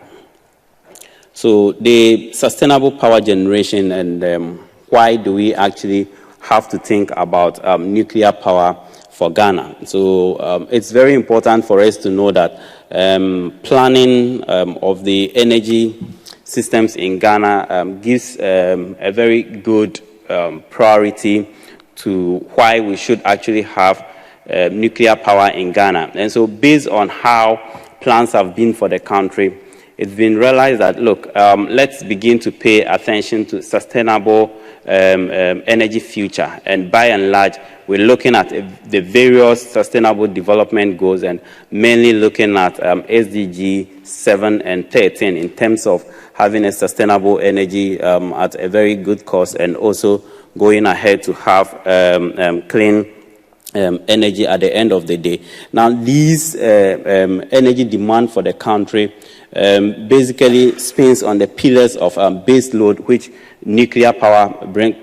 So the sustainable power generation and why do we actually have to think about nuclear power for Ghana? So it's very important for us to know that planning of the energy systems in Ghana gives a very good priority to why we should actually have nuclear power in Ghana. And so based on how plans have been for the country, it's been realized that, look, let's begin to pay attention to sustainable energy future. And by and large, we're looking at the various sustainable development goals and mainly looking at SDG 7 and 13 in terms of having a sustainable energy at a very good cost, and also going ahead to have clean energy at the end of the day. Now, these energy demand for the country basically spins on the pillars of base load, which nuclear power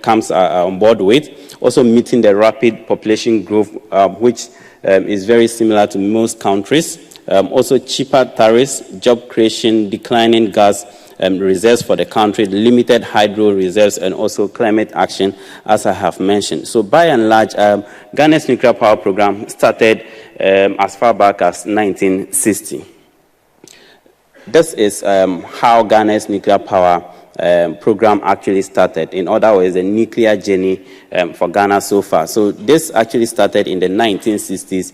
comes on board with, also meeting the rapid population growth, which is very similar to most countries, also cheaper tariffs, job creation, declining gas reserves for the country, limited hydro reserves, and also climate action, as I have mentioned. So by and large, Ghana's nuclear power program started as far back as 1960. This is how Ghana's nuclear power program actually started. In other words, the nuclear journey for Ghana so far. So this actually started in the 1960s,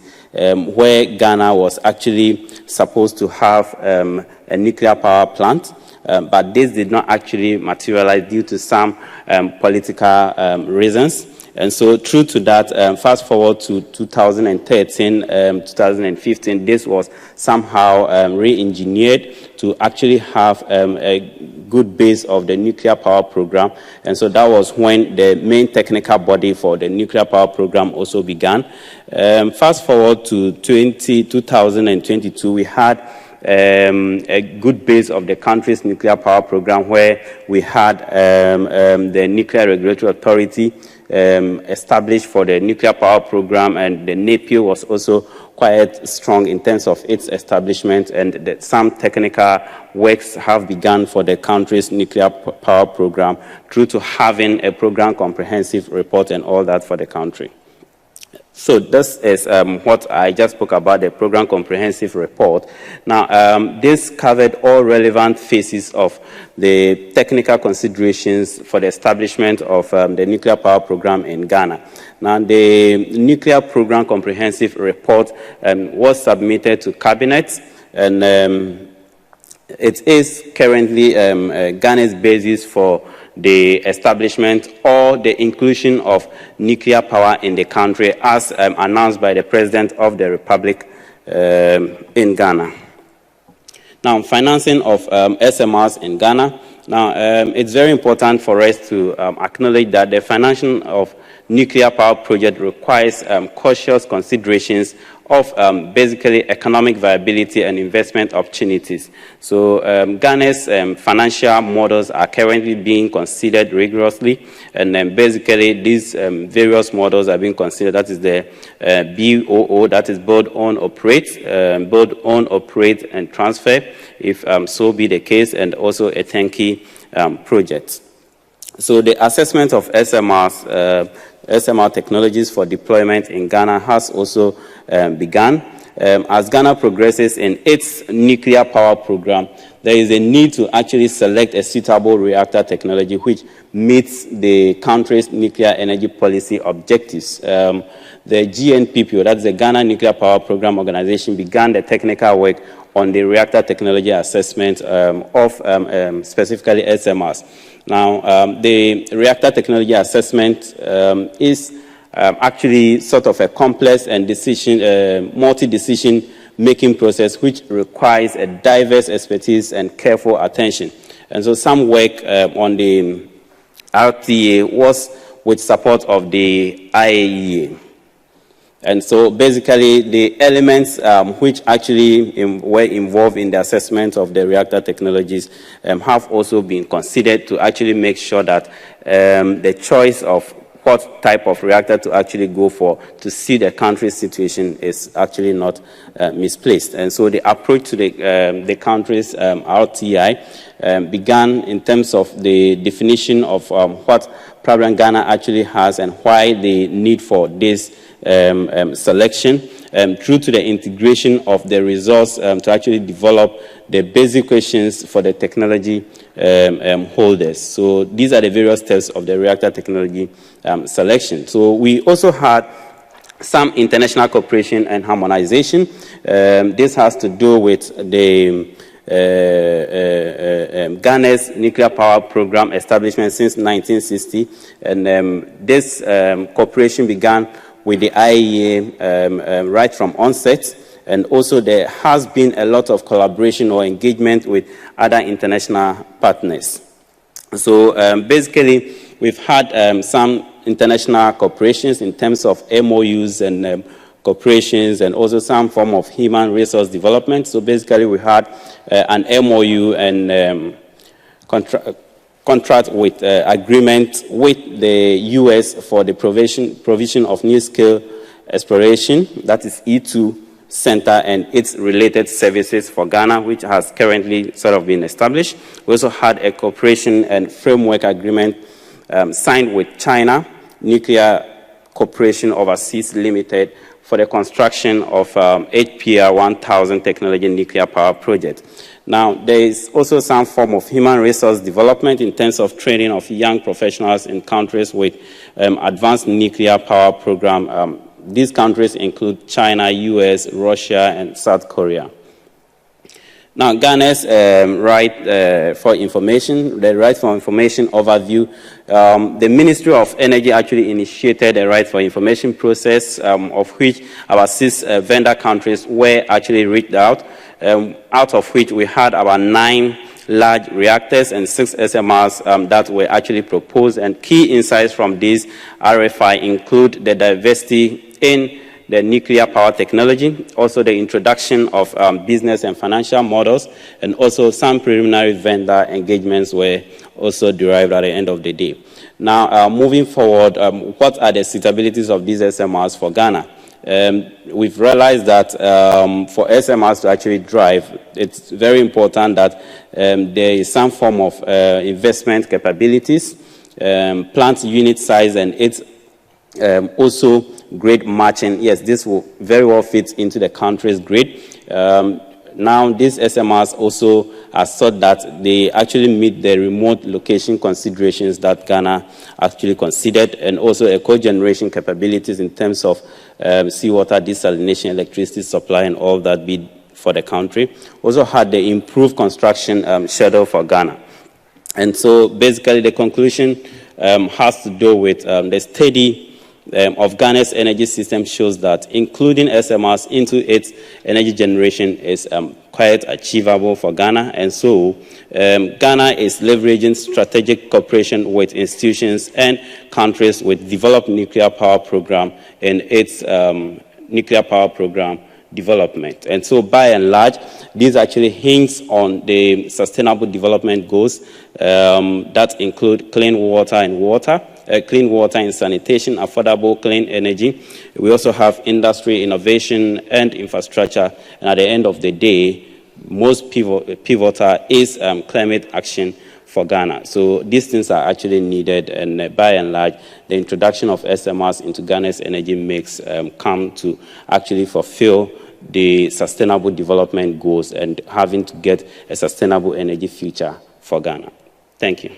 where Ghana was actually supposed to have a nuclear power plant. But this did not actually materialize due to some political reasons. And so true to that, fast forward to 2013, 2015, this was somehow re-engineered to actually have a good base of the nuclear power program. And so that was when the main technical body for the nuclear power program also began. Fast forward to 2022, we had a good base of the country's nuclear power program, where we had the Nuclear Regulatory Authority established for the nuclear power program, and the NAPIO was also quite strong in terms of its establishment, and some technical works have begun for the country's nuclear power program through to having a program comprehensive report and all that for the country. So this is what I just spoke about, the program comprehensive report. Now, this covered all relevant phases of the technical considerations for the establishment of the nuclear power program in Ghana. Now, the nuclear program comprehensive report was submitted to Cabinet, and it is currently Ghana's basis for the establishment or the inclusion of nuclear power in the country, as announced by the President of the Republic in Ghana. Now, financing of SMRs in Ghana. Now, it's very important for us to acknowledge that the financing of nuclear power project requires cautious considerations of basically economic viability and investment opportunities. So Ghana's financial models are currently being considered rigorously, and basically these various models are being considered. That is the BOO, that is build, own, operate, and transfer, if so be the case, and also a turnkey project. So the assessment of SMR technologies for deployment in Ghana has also begun. As Ghana progresses in its nuclear power program, there is a need to actually select a suitable reactor technology which meets the country's nuclear energy policy objectives. The GNPPO, that's the Ghana Nuclear Power Program Organization, began the technical work on the reactor technology assessment of specifically SMRs. Now, the reactor technology assessment is actually sort of a complex and multi-decision making process which requires a diverse expertise and careful attention. And so some work on the RTA was with support of the IAEA. And so basically the elements which actually were involved in the assessment of the reactor technologies have also been considered to actually make sure that the choice of what type of reactor to actually go for to see the country's situation is actually not misplaced. And so the approach to the country's RTI began in terms of the definition of what problem Ghana actually has and why the need for this selection, through to the integration of the resource to actually develop the basic questions for the technology holders. So these are the various steps of the reactor technology selection. So we also had some international cooperation and harmonization. This has to do with the Ghana's nuclear power program establishment since 1960, and this cooperation began with the IAEA right from onset, and also there has been a lot of collaboration or engagement with other international partners. So basically, we've had some international cooperations in terms of MOUs and cooperations, and also some form of human resource development. So basically, we had an MOU and contract with agreement with the US for the provision of new skill exploration, that is E2 Center, and its related services for Ghana, which has currently sort of been established. We also had a cooperation and framework agreement signed with China Nuclear Corporation Overseas Limited for the construction of HPR 1000 technology nuclear power project. Now, there is also some form of human resource development in terms of training of young professionals in countries with advanced nuclear power program. These countries include China, US, Russia, and South Korea. Now, Ghana's right for information, the right for information overview. The Ministry of Energy actually initiated a right for information process, of which our 6 vendor countries were actually reached out of which we had about 9 large reactors and 6 SMRs that were actually proposed. And key insights from this RFI include the diversity in the nuclear power technology, also the introduction of business and financial models, and also some preliminary vendor engagements were also derived at the end of the day. Now, moving forward, what are the suitabilities of these SMRs for Ghana? We've realized that for SMRs to actually drive, it's very important that there is some form of investment capabilities, plant unit size, and it's also grade matching. Yes, this will very well fit into the country's grade. Now, these SMRs also are such that they actually meet the remote location considerations that Ghana actually considered, and also a cogeneration capabilities in terms of seawater desalination, electricity supply, and all that be for the country. Also had the improved construction schedule for Ghana. And so basically the conclusion has to do with the study of Ghana's energy system shows that including SMRs into its energy generation is quite achievable for Ghana. And so Ghana is leveraging strategic cooperation with institutions and countries with developed nuclear power program in its nuclear power program development. And so by and large, this actually hints on the sustainable development goals that include clean water and sanitation, affordable clean energy. We also have industry, innovation, and infrastructure. And at the end of the day, most pivotal is climate action for Ghana. So these things are actually needed, and by and large, the introduction of SMRs into Ghana's energy mix come to actually fulfill the sustainable development goals and having to get a sustainable energy future for Ghana. Thank you.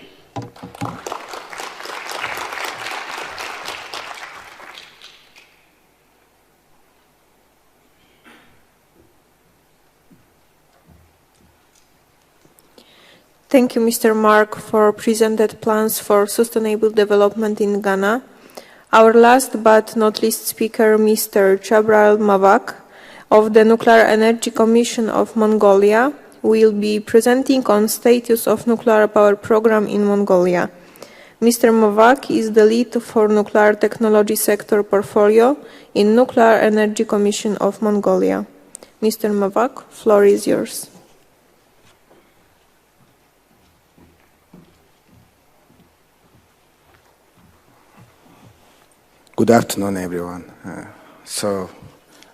Thank you, Mr. Mark, for presented plans for sustainable development in Ghana. Our last but not least speaker, Mr. Chabral Mavak of the Nuclear Energy Commission of Mongolia, will be presenting on status of nuclear power program in Mongolia. Mr. Mavak is the lead for nuclear technology sector portfolio in Nuclear Energy Commission of Mongolia. Mr. Mavak, floor is yours. Good afternoon, everyone. So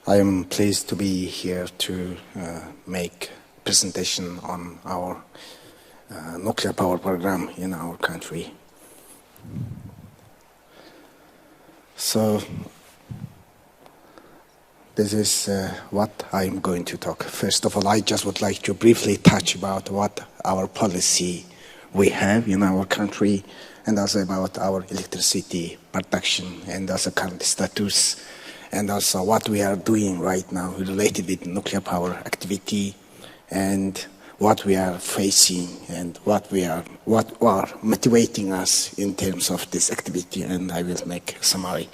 I am pleased to be here to make presentation on our nuclear power program in our country. So this is what I'm going to talk. First of all, I just would like to briefly touch about what our policy we have in our country, and also about our electricity production, and also current status, and also what we are doing right now related with nuclear power activity, and what we are facing, and what are motivating us in terms of this activity, and I will make a summary.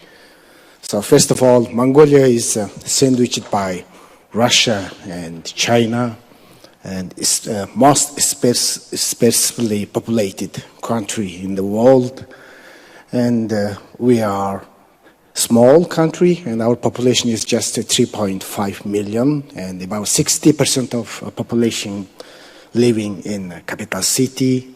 So first of all, Mongolia is sandwiched by Russia and China, and it's the most sparsely populated country in the world. And we are a small country, and our population is just 3.5 million, and about 60% of population living in the capital city.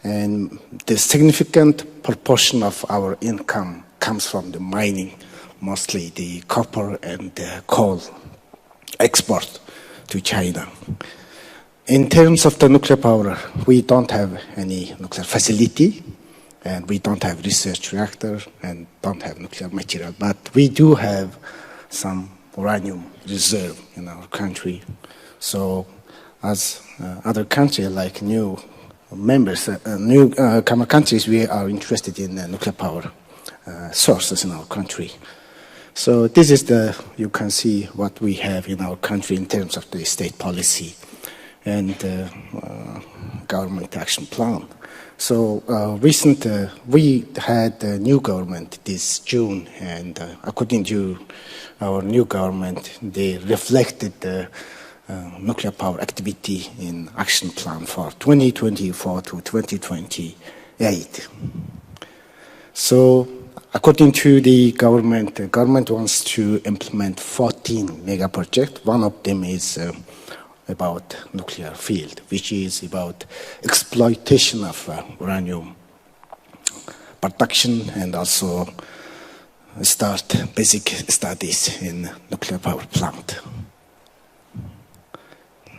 And the significant proportion of our income comes from the mining, mostly the copper and the coal export to China. In terms of the nuclear power, we don't have any nuclear facility, and we don't have research reactor, and don't have nuclear material, but we do have some uranium reserve in our country. So as other countries like new members, newcomer countries, we are interested in nuclear power sources in our country. So this is you can see what we have in our country in terms of the state policy and government action plan. So we had a new government this June, and according to our new government, they reflected nuclear power activity in action plan for 2024 to 2028. So according to the government wants to implement 14 mega projects. One of them is about nuclear field, which is about exploitation of uranium production and also start basic studies in nuclear power plant.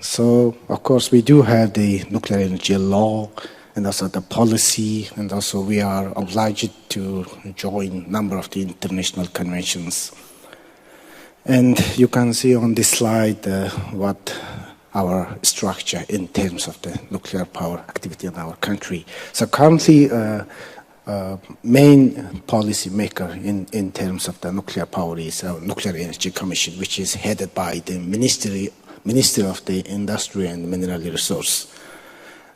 So, of course, we do have the nuclear energy law and also the policy, and also we are obliged to join a number of the international conventions. And you can see on this slide what our structure in terms of the nuclear power activity in our country. So currently, main policy maker in terms of the nuclear power is our Nuclear Energy Commission, which is headed by the Minister of the Industry and Mineral Resource.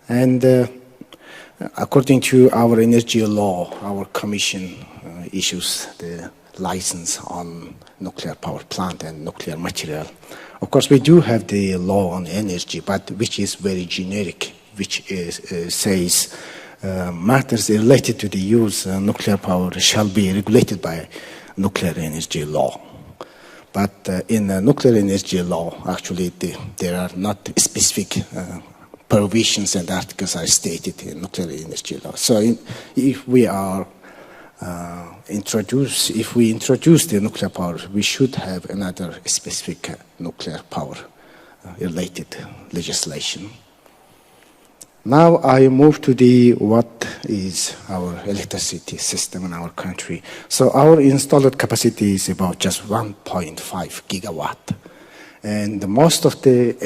And according to our energy law, our commission issues the license on nuclear power plant and nuclear material. Of course, we do have the law on energy, but which is very generic, which says matters related to the use of nuclear power shall be regulated by nuclear energy law. But in nuclear energy law, actually, there are not specific provisions and articles are stated in nuclear energy law. So if we introduce the nuclear power, we should have another specific nuclear power related legislation. Now I move to what is our electricity system in our country. So our installed capacity is about just 1.5 gigawatt. And most of the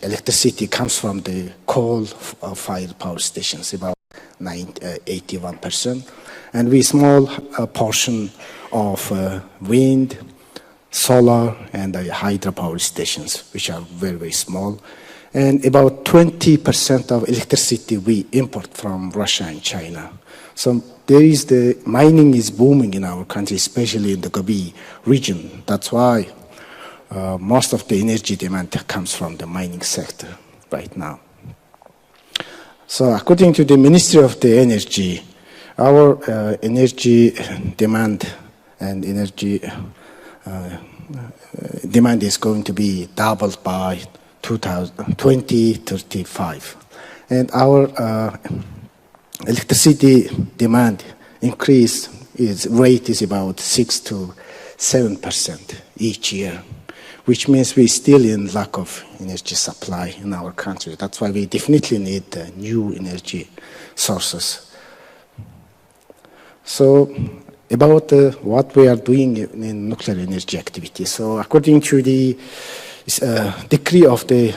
electricity comes from the coal-fired power stations, about 81%. And we small portion of wind, solar, and hydropower stations, which are very, very small. And about 20% of electricity we import from Russia and China. So the mining is booming in our country, especially in the Gobi region. That's why most of the energy demand comes from the mining sector right now. So according to the Ministry of the Energy, our energy demand and energy demand is going to be doubled by 2035. And our electricity demand increase rate is about 6 to 7% each year, which means we're still in lack of energy supply in our country. That's why we definitely need new energy sources. So about what we are doing in nuclear energy activity. So according to the decree of the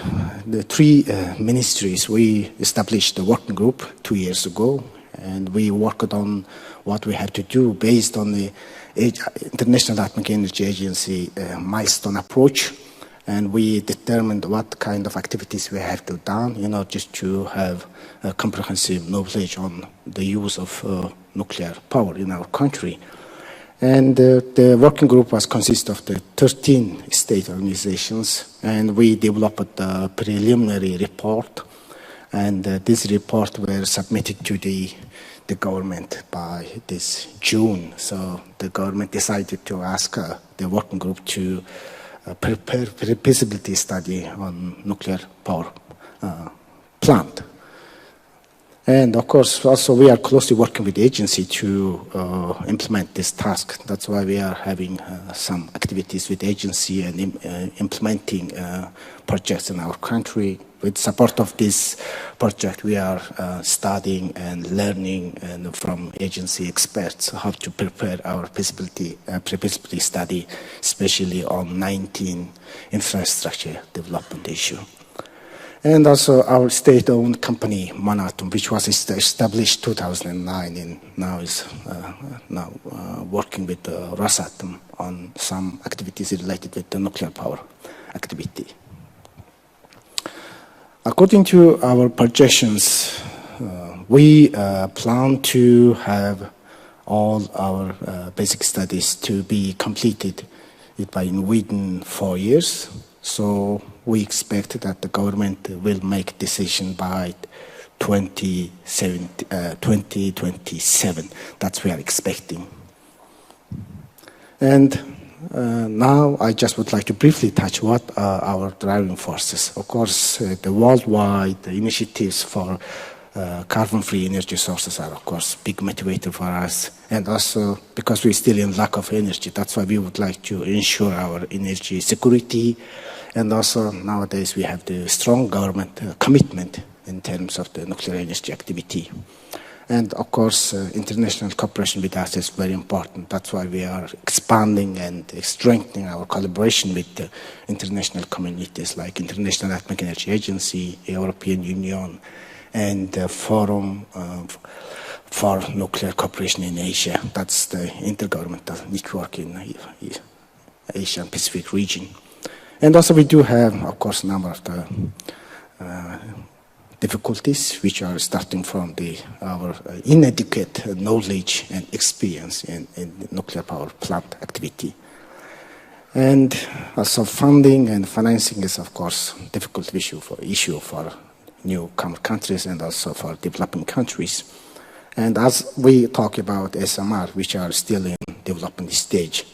three ministries, we established a working group 2 years ago, and we worked on what we have to do based on the International Atomic Energy Agency milestone approach, and we determined what kind of activities we have to do, just to have a comprehensive knowledge on the use of nuclear power in our country. And the working group was consist of the 13 state organizations, and we developed a preliminary report, and this report was submitted to the government by this June. So the government decided to ask the working group to prepare a feasibility study on nuclear power plant. And of course, also we are closely working with the agency to implement this task. That's why we are having some activities with the agency and implementing projects in our country. With support of this project, we are studying and learning from agency experts how to prepare our feasibility study, especially on 19 infrastructure development issue. And also our state-owned company, Monatum, which was established 2009 and now is working with Rosatom on some activities related with the nuclear power activity. According to our projections, we plan to have all our basic studies to be completed within 4 years. So we expect that the government will make decision by 2027. That's what we are expecting. And now I just would like to briefly touch what are our driving forces. Of course, the worldwide initiatives for carbon-free energy sources are, of course, big motivator for us. And also, because we're still in lack of energy, that's why we would like to ensure our energy security. And also, nowadays, we have the strong government commitment in terms of the nuclear energy activity. And of course, international cooperation with us is very important. That's why we are expanding and strengthening our collaboration with the international communities like International Atomic Energy Agency, European Union, and the Forum for Nuclear Cooperation in Asia. That's the intergovernmental network in Asia and Pacific region. And also we do have, of course, a number of the difficulties which are starting from our inadequate knowledge and experience in nuclear power plant activity. And also funding and financing is, of course, a difficult issue for newcomer countries and also for developing countries. And as we talk about SMR, which are still in development stage,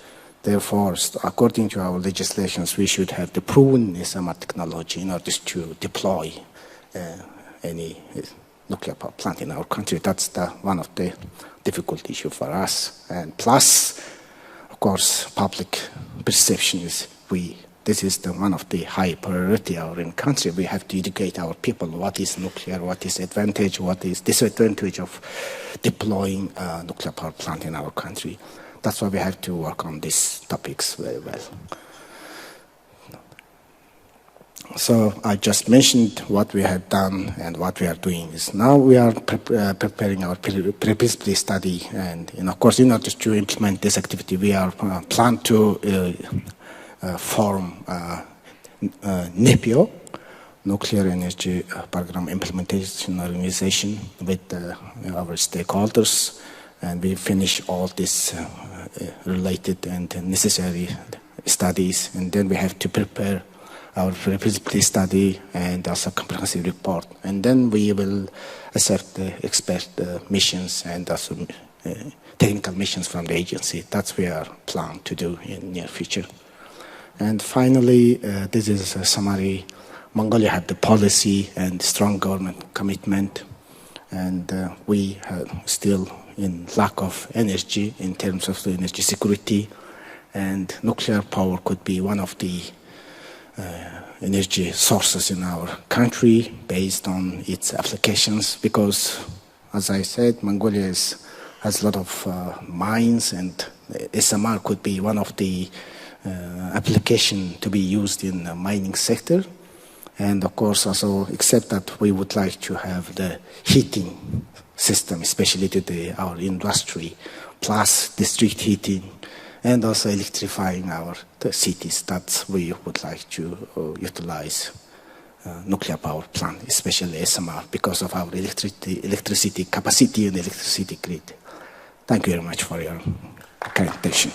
therefore, according to our legislations, we should have the proven SMR technology in order to deploy any nuclear power plant in our country. That's one of the difficult issues for us. And plus, of course, public perception is this is one of the high priority in our country. We have to educate our people what is nuclear, what is advantage, what is disadvantage of deploying a nuclear power plant in our country. That's why we have to work on these topics very well. So I just mentioned what we have done and what we are doing is now we are preparing our pre-feasibility study, and of course, in order to implement this activity, we are plan to form NEPIO, Nuclear Energy Program Implementation Organization, with our stakeholders, and we finish all this related and necessary studies, and then we have to prepare our feasibility study and also comprehensive report. And then we will accept the expert missions and also technical missions from the agency. That's what we are planning to do in the near future. And finally, this is a summary. Mongolia have the policy and strong government commitment, and we are still in lack of energy in terms of the energy security, and nuclear power could be one of the energy sources in our country based on its applications, because, as I said, Mongolia has a lot of mines, and SMR could be one of the application to be used in the mining sector. And of course, also, except that we would like to have the heating system, especially to our industry, plus district heating, and also electrifying the cities. That's we would like to utilize nuclear power plant, especially SMR, because of our electricity capacity and electricity grid. Thank you very much for your kind attention.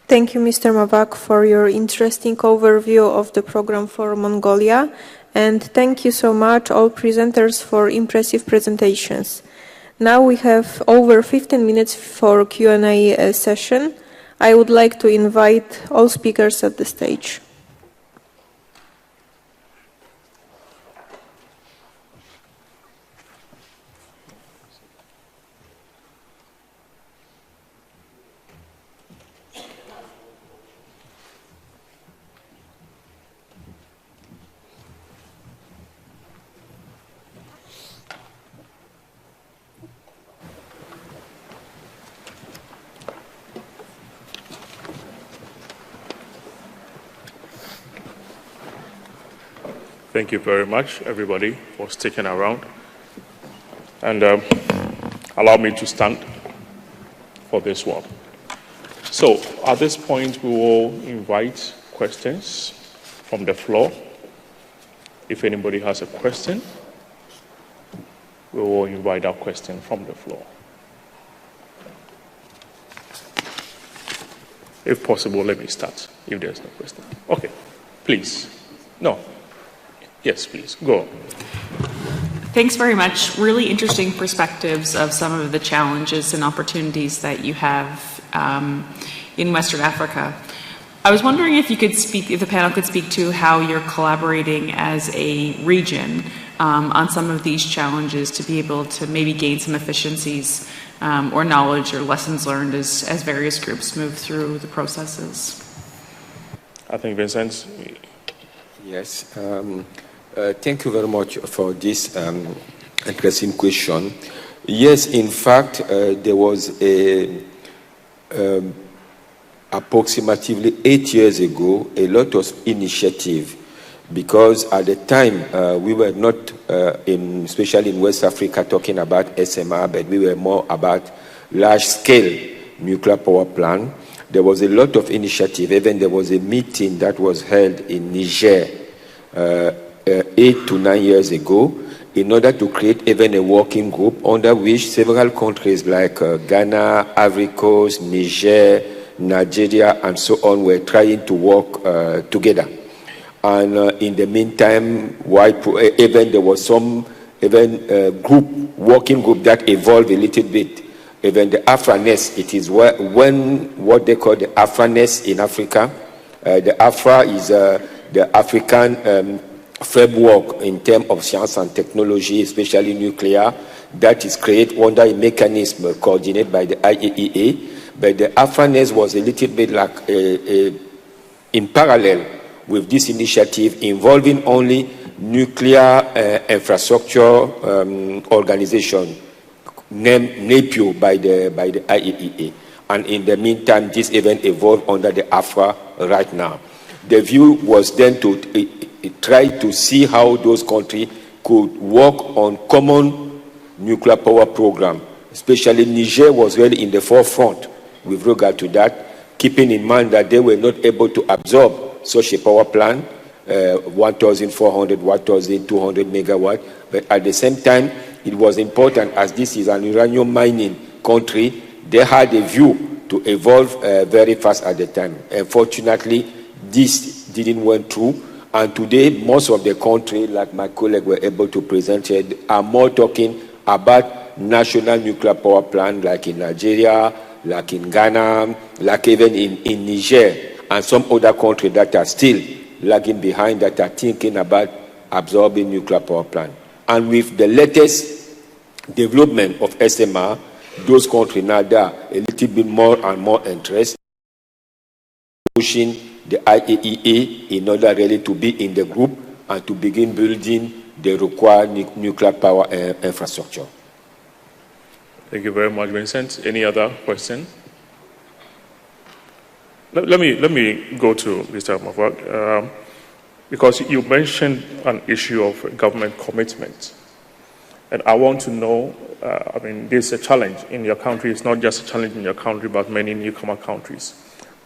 Thank you, Mr. Mavak, for your interesting overview of the program for Mongolia. And thank you so much, all presenters, for impressive presentations. Now we have over 15 minutes for Q&A session. I would like to invite all speakers at the stage. Thank you very much, everybody, for sticking around. And allow me to stand for this one. So at this point, we will invite questions from the floor. if anybody has a question, we will invite that question from the floor. If possible, let me start, if there's no question. Okay, please. No. Yes, please, go on. Thanks very much. Really interesting perspectives of some of the challenges and opportunities that you have in Western Africa. I was wondering if you could speak, if the panel could speak to how you're collaborating as a region on some of these challenges to be able to maybe gain some efficiencies or knowledge or lessons learned as various groups move through the processes. I think Vincent. Yes. Thank you very much for this interesting question. Yes, in fact, there was approximately 8 years ago, a lot of initiative, because at the time we were not, especially in West Africa, talking about SMR, but we were more about large-scale nuclear power plant. There was a lot of initiative. Even there was a meeting that was held in Niger 8 to 9 years ago in order to create even a working group under which several countries like Ghana, Ivory Coast, Niger, Nigeria, and so on were trying to work together. And in the meantime, even there was some working group that evolved a little bit. Even the Afranes, it is what they call the Afranes in Africa. The Afra is the African framework in terms of science and technology, especially nuclear, that is created under a mechanism coordinated by the IAEA. But the Afranes was a little bit like in parallel with this initiative involving only nuclear infrastructure organization named NAPIO by the IAEA. And in the meantime, this event evolved under the AFRA right now. The view was then to try to see how those countries could work on common nuclear power program. Especially Niger was really in the forefront with regard to that, keeping in mind that they were not able to absorb such a power plant, 1,400, 1,200 megawatt. But at the same time, it was important, as this is an uranium mining country, they had a view to evolve very fast at the time. Unfortunately, this didn't went through. And today, most of the countries, like my colleague were able to present here, are more talking about national nuclear power plant, like in Nigeria, like in Ghana, like even in Niger, and some other countries that are still lagging behind, that are thinking about absorbing nuclear power plant. And with the latest development of SMR, those countries now are a little bit more and more interested in pushing the IAEA in order really to be in the group and to begin building the required nuclear power infrastructure. Thank you very much, Vincent. Any other question? Let me go to Mr. Mavak, because you mentioned an issue of government commitment. And I want to know, there's a challenge in your country. It's not just a challenge in your country, but many newcomer countries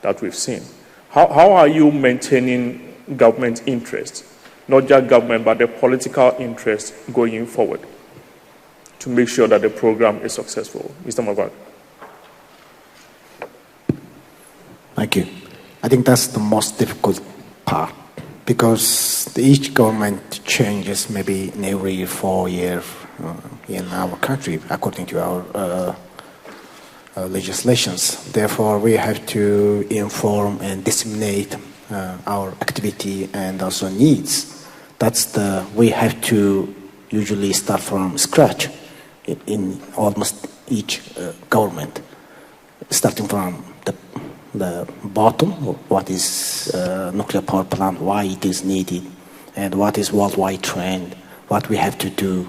that we've seen. How are you maintaining government interest, not just government, but the political interest going forward to make sure that the program is successful? Mr. Mavak. Thank you. I think that's the most difficult part, because each government changes maybe every 4 years in our country according to our legislations. Therefore, we have to inform and disseminate our activity and also needs. We have to usually start from scratch in almost each government, starting from the bottom, what is nuclear power plant, why it is needed, and what is worldwide trend, what we have to do.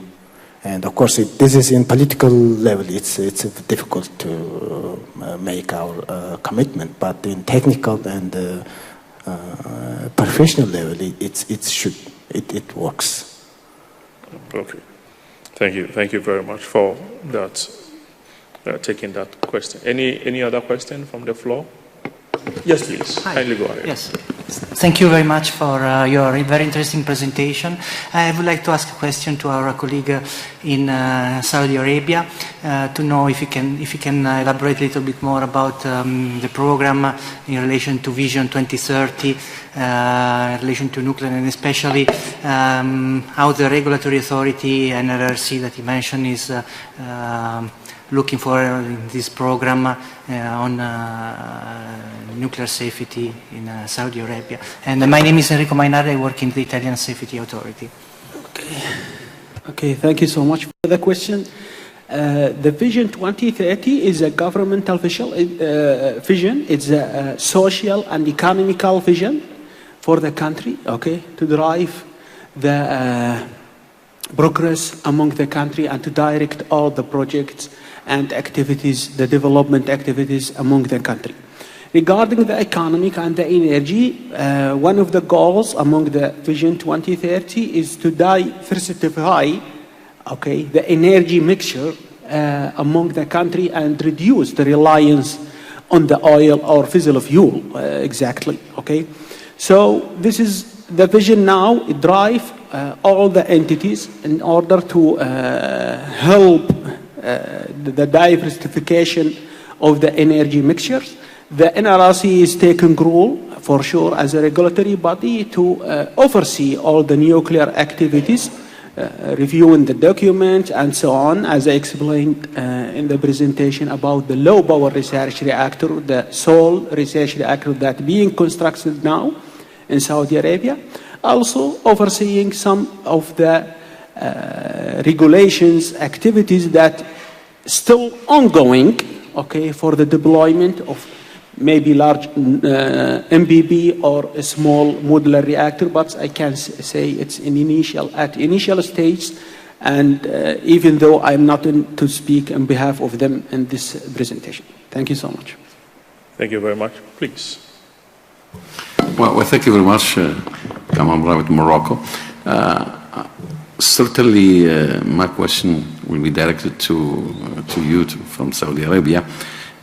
And of course, this is in political level, it's difficult to make our commitment, but in technical and professional level, it works. Okay. Thank you very much for that, taking that question. Any other question from the floor? Yes, please. Hi. Kindly go ahead. Yes. Thank you very much for your very interesting presentation. I would like to ask a question to our colleague in Saudi Arabia to know if you can elaborate a little bit more about the program in relation to Vision 2030, in relation to nuclear, and especially how the regulatory authority, NRC, that you mentioned, is looking for this program on nuclear safety in Saudi Arabia. And my name is Enrico Mainardi. I work in the Italian Safety Authority. Okay, thank you so much for the question. The Vision 2030 is a governmental vision. It's a social and economical vision for the country, okay, to drive the progress among the country and to direct all the projects and activities, the development activities among the country. Regarding the economic and the energy, one of the goals among the Vision 2030 is to diversify, okay, the energy mixture among the country and reduce the reliance on the oil or fossil fuel, exactly, okay? So this is the vision now, it drives all the entities in order to help the diversification of the energy mixtures. The NRC is taking role, for sure, as a regulatory body to oversee all the nuclear activities, reviewing the documents and so on, as I explained in the presentation about the low power research reactor, the sole research reactor that being constructed now in Saudi Arabia. Also overseeing some of the regulations, activities that still ongoing, okay, for the deployment of maybe large MBB or a small modular reactor, but I can say it's at initial stage, and even though I'm not to speak on behalf of them in this presentation. Thank you so much. Thank you very much. Please. Well, thank you very much, Kamal with Morocco. Certainly, my question will be directed to you from Saudi Arabia.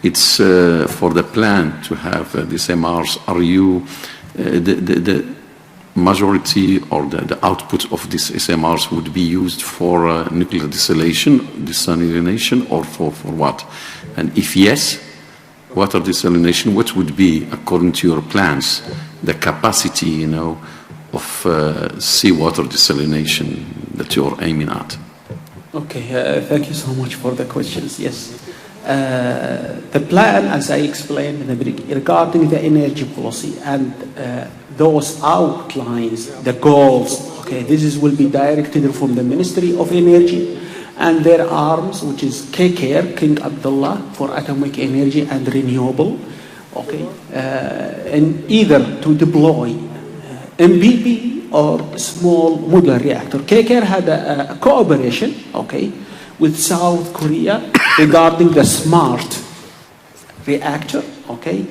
It's for the plan to have these SMRs. Are you the majority or the output of these SMRs would be used for nuclear desalination or for what? And if yes, water desalination, what would be, according to your plans, the capacity, you know, of seawater desalination that you're aiming at? Okay, thank you so much for the questions. Yes. The plan, as I explained in the beginning, regarding the energy policy and those outlines, the goals, okay, will be directed from the Ministry of Energy and their arms, which is KCARE, King Abdullah, for atomic energy and renewable, okay, and either to deploy MBB or small modular reactor. KCARE had a cooperation, okay, with South Korea regarding the smart reactor, okay,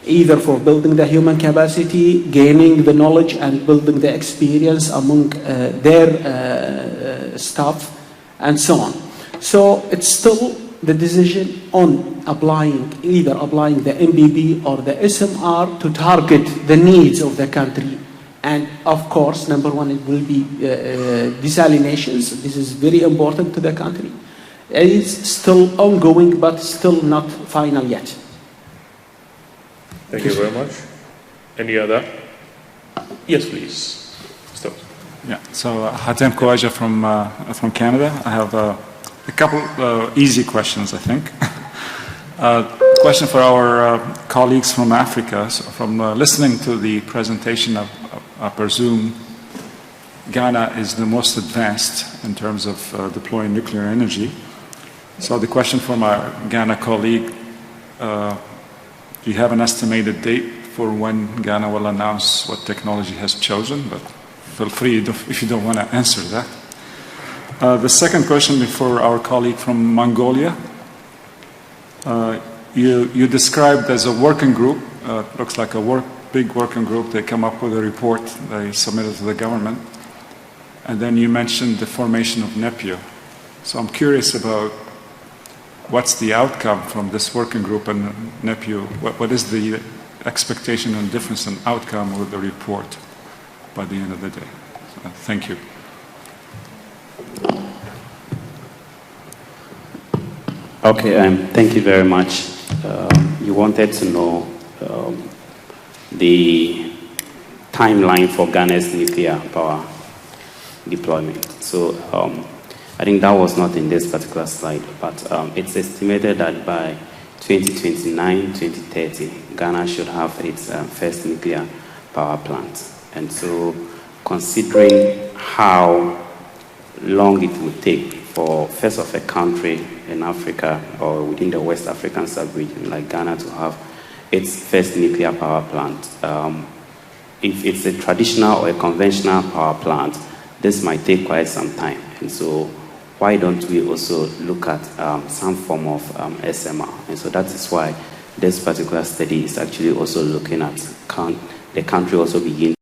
either for building the human capacity, gaining the knowledge and building the experience among their staff and so on. So it's still the decision on either applying the MBB or the SMR to target the needs of the country. And of course, number one, it will be desalinations. This is very important to the country. It is still ongoing, but still not final yet. Thank you very much. Any other? Yes, please. Stop. Yeah. So Hatem Kouaja from Canada. I have a couple easy questions, I think. Question for our colleagues from Africa. So from listening to the presentation I presume Ghana is the most advanced in terms of deploying nuclear energy. So the question for my Ghana colleague, do you have an estimated date for when Ghana will announce what technology has chosen? But feel free if you don't want to answer that. The second question is for our colleague from Mongolia. You described as a working group, looks like a big working group. They come up with a report they submitted to the government. And then you mentioned the formation of NEPIO. So I'm curious about what's the outcome from this working group and NEPIO? What is the expectation and difference in outcome with the report by the end of the day. So, thank you. Okay, thank you very much. You wanted to know the timeline for Ghana's nuclear power deployment. So I think that was not in this particular slide, but it's estimated that by 2029, 2030, Ghana should have its first nuclear power plant. And so considering how long it would take for first of a country in Africa or within the West African sub-region like Ghana to have its first nuclear power plant, if it's a traditional or a conventional power plant, this might take quite some time. And so why don't we also look at some form of SMR? And so that is why this particular study is actually also looking at the country also begin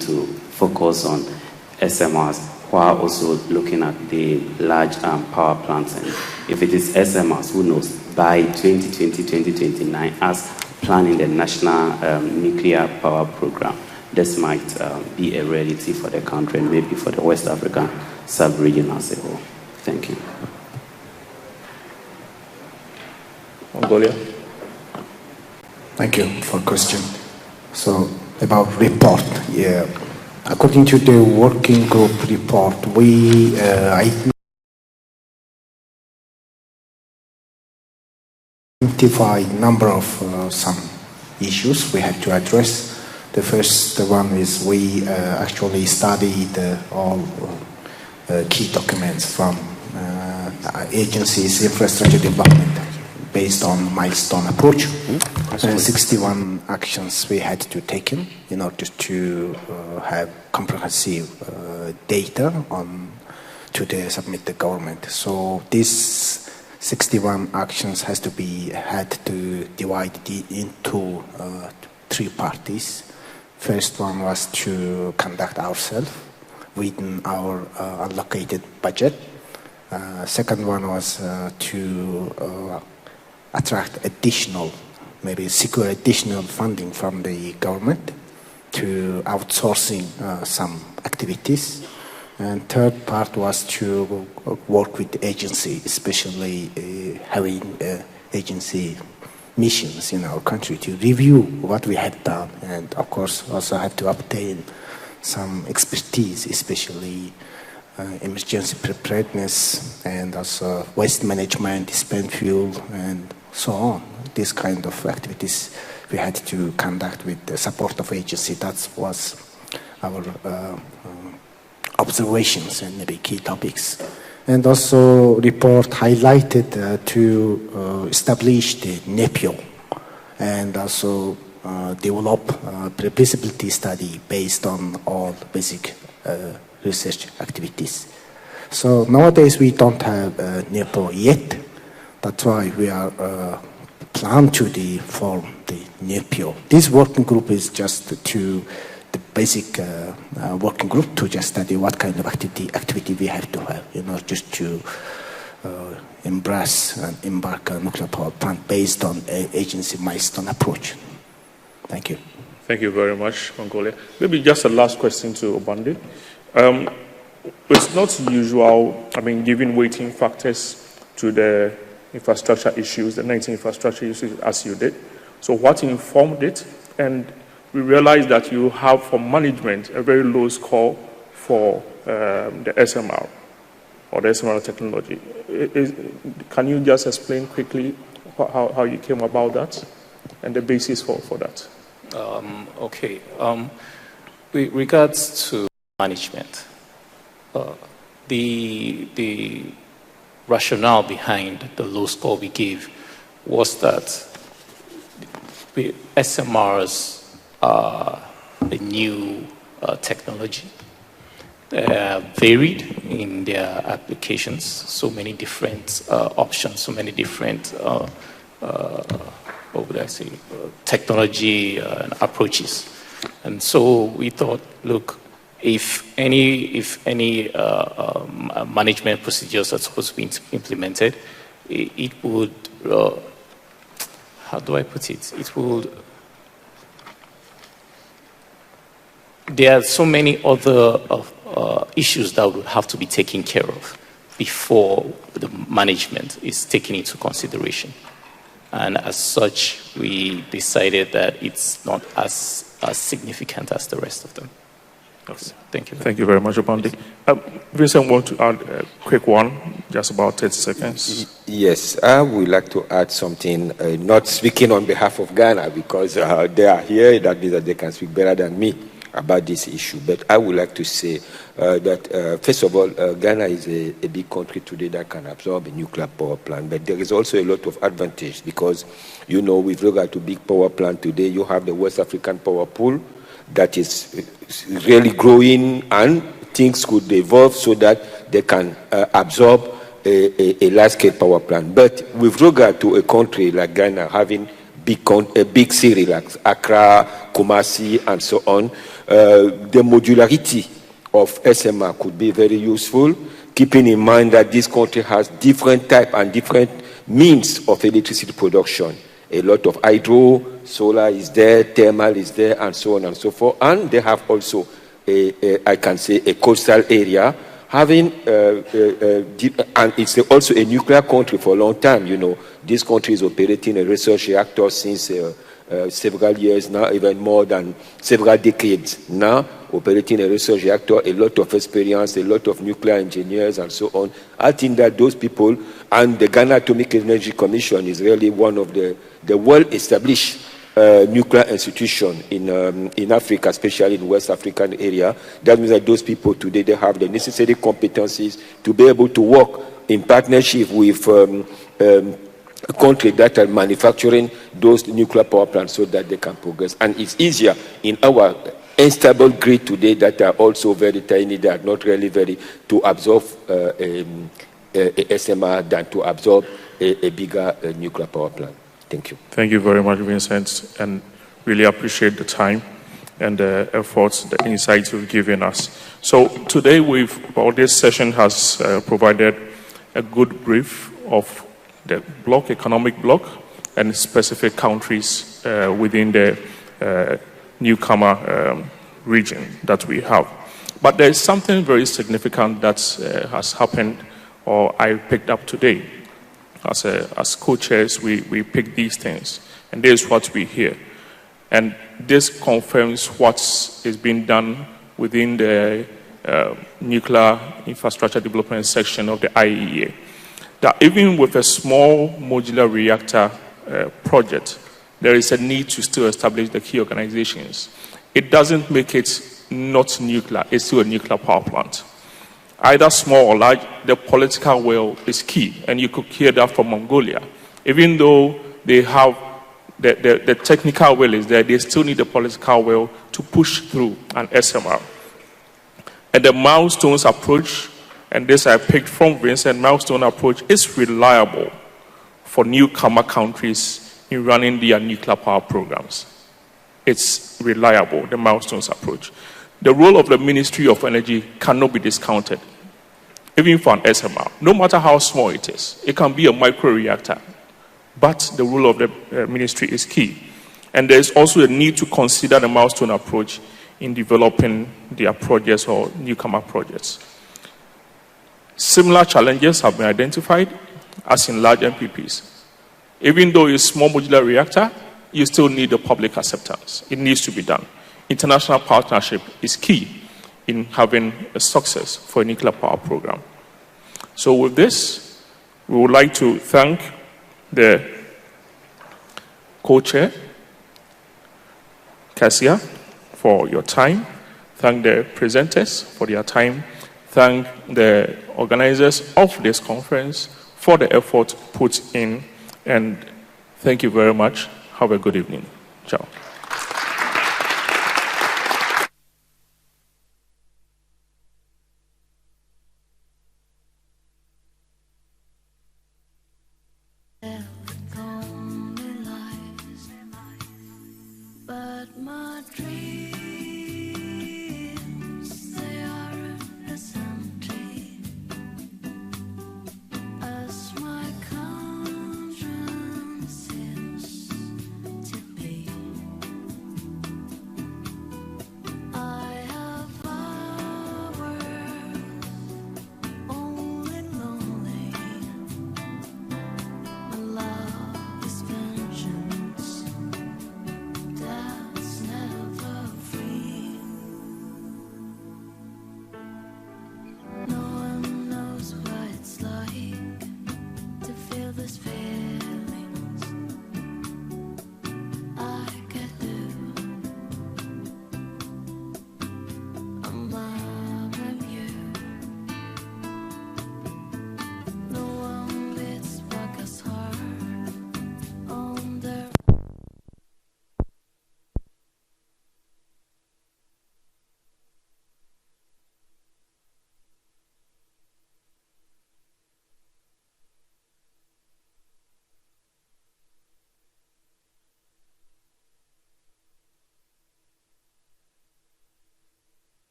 to focus on SMRs while also looking at the large power plants. And if it is SMRs, who knows, by 2020, 2029, as planning the national nuclear power program, this might be a reality for the country and maybe for the West African sub-region as a whole. Thank you. Mongolia. Thank you for the question. So, about report, yeah. According to the working group report, we identify a number of some issues we have to address. The first one is we actually studied all key documents from agencies' infrastructure development based on milestone approach. 61 actions we had to take in order to have comprehensive data on to submit the government. So these 61 actions had to divide into three parties. First one was to conduct ourselves within our allocated budget. Second one was to attract additional, maybe secure additional funding from the government to outsourcing some activities. And third part was to work with the agency, especially having agency missions in our country to review what we had done, and of course also had to obtain some expertise, especially emergency preparedness and also waste management, spent fuel, and so on. This kind of activities we had to conduct with the support of agency. That was our observations and maybe key topics. And also report highlighted to establish the NEPIO and also develop a feasibility study based on all basic research activities. So nowadays we don't have NEPO yet. That's why we are plan to form the NEPIO. This working group is just the basic working group to just study what kind of activity we have to have, just to embrace and embark on nuclear power plant based on agency milestone approach. Thank you. Thank you very much, Mongolia. Maybe just a last question to Obande. It's not usual, giving weighting factors to the infrastructure issues, the 19 infrastructure issues as you did. So what informed it? And we realized that you have for management a very low score for the SMR or the SMR technology. Can you just explain quickly how you came about that and the basis for that. Okay. With regards to management, the rationale behind the low score we gave was that SMRs are a new technology. They are varied in their applications, so many different options, so many different what would I say, technology and approaches. And so we thought, look, if any management procedures are supposed to be implemented, it would, how do I put it? It would, there are so many other issues that would have to be taken care of before the management is taken into consideration. And as such, we decided that it's not as significant as the rest of them. Okay. Thank you. Thank you very much, Obandi. Vincent, want to add a quick one, just about 30 seconds. Yes, I would like to add something, not speaking on behalf of Ghana, because they are here, that means that they can speak better than me about this issue. But I would like to say that, first of all, Ghana is a big country today that can absorb a nuclear power plant. But there is also a lot of advantage because, you know, with regard to big power plant today, you have the West African power pool that is really growing, and things could evolve so that they can absorb a large-scale power plant. But with regard to a country like Ghana having a big city like Accra, Kumasi, and so on, the modularity of SMR could be very useful, keeping in mind that this country has different type and different means of electricity production. A lot of hydro, solar is there, thermal is there, and so on and so forth. And they have also, I can say, a coastal area, having, and it's also a nuclear country for a long time. You know, this country is operating a research reactor since several years now, even more than several decades now, operating a research reactor, a lot of experience, a lot of nuclear engineers, and so on. I think that those people, and the Ghana Atomic Energy Commission is really one of the well-established nuclear institution in Africa, especially in West African area. That means that those people today, they have the necessary competencies to be able to work in partnership with a country that are manufacturing those nuclear power plants so that they can progress. And it's easier in our unstable grid today that are also very tiny, they are not really very to absorb a SMR than to absorb a bigger nuclear power plant. Thank you. Thank you very much, Vincent, and really appreciate the time and the efforts, the insights you've given us. So today, this session has provided a good brief of the economic bloc, and specific countries within the newcomer region that we have. But there is something very significant that has happened, or I picked up today. As co-chairs, we pick these things, and this is what we hear. And this confirms what is being done within the nuclear infrastructure development section of the IEA. That even with a small modular reactor project, there is a need to still establish the key organizations. It doesn't make it not nuclear, it's still a nuclear power plant. Either small or large, the political will is key, and you could hear that from Mongolia. Even though they have the technical will is there, they still need the political will to push through an SMR. And the milestones approach, and this I picked from Vincent, milestone approach is reliable for newcomer countries in running their nuclear power programs. It's reliable, the milestones approach. The role of the Ministry of Energy cannot be discounted, even for an SMR, no matter how small it is. It can be a micro-reactor, but the role of the ministry is key. And there's also a need to consider the milestone approach in developing their projects or newcomer projects. Similar challenges have been identified as in large MPPs. Even though it's a small modular reactor, you still need the public acceptance. It needs to be done. International partnership is key in having a success for a nuclear power program. So with this, we would like to thank the co-chair, Cassia, for your time. Thank the presenters for their time. Thank the organizers of this conference for the effort put in. And thank you very much. Have a good evening. Ciao.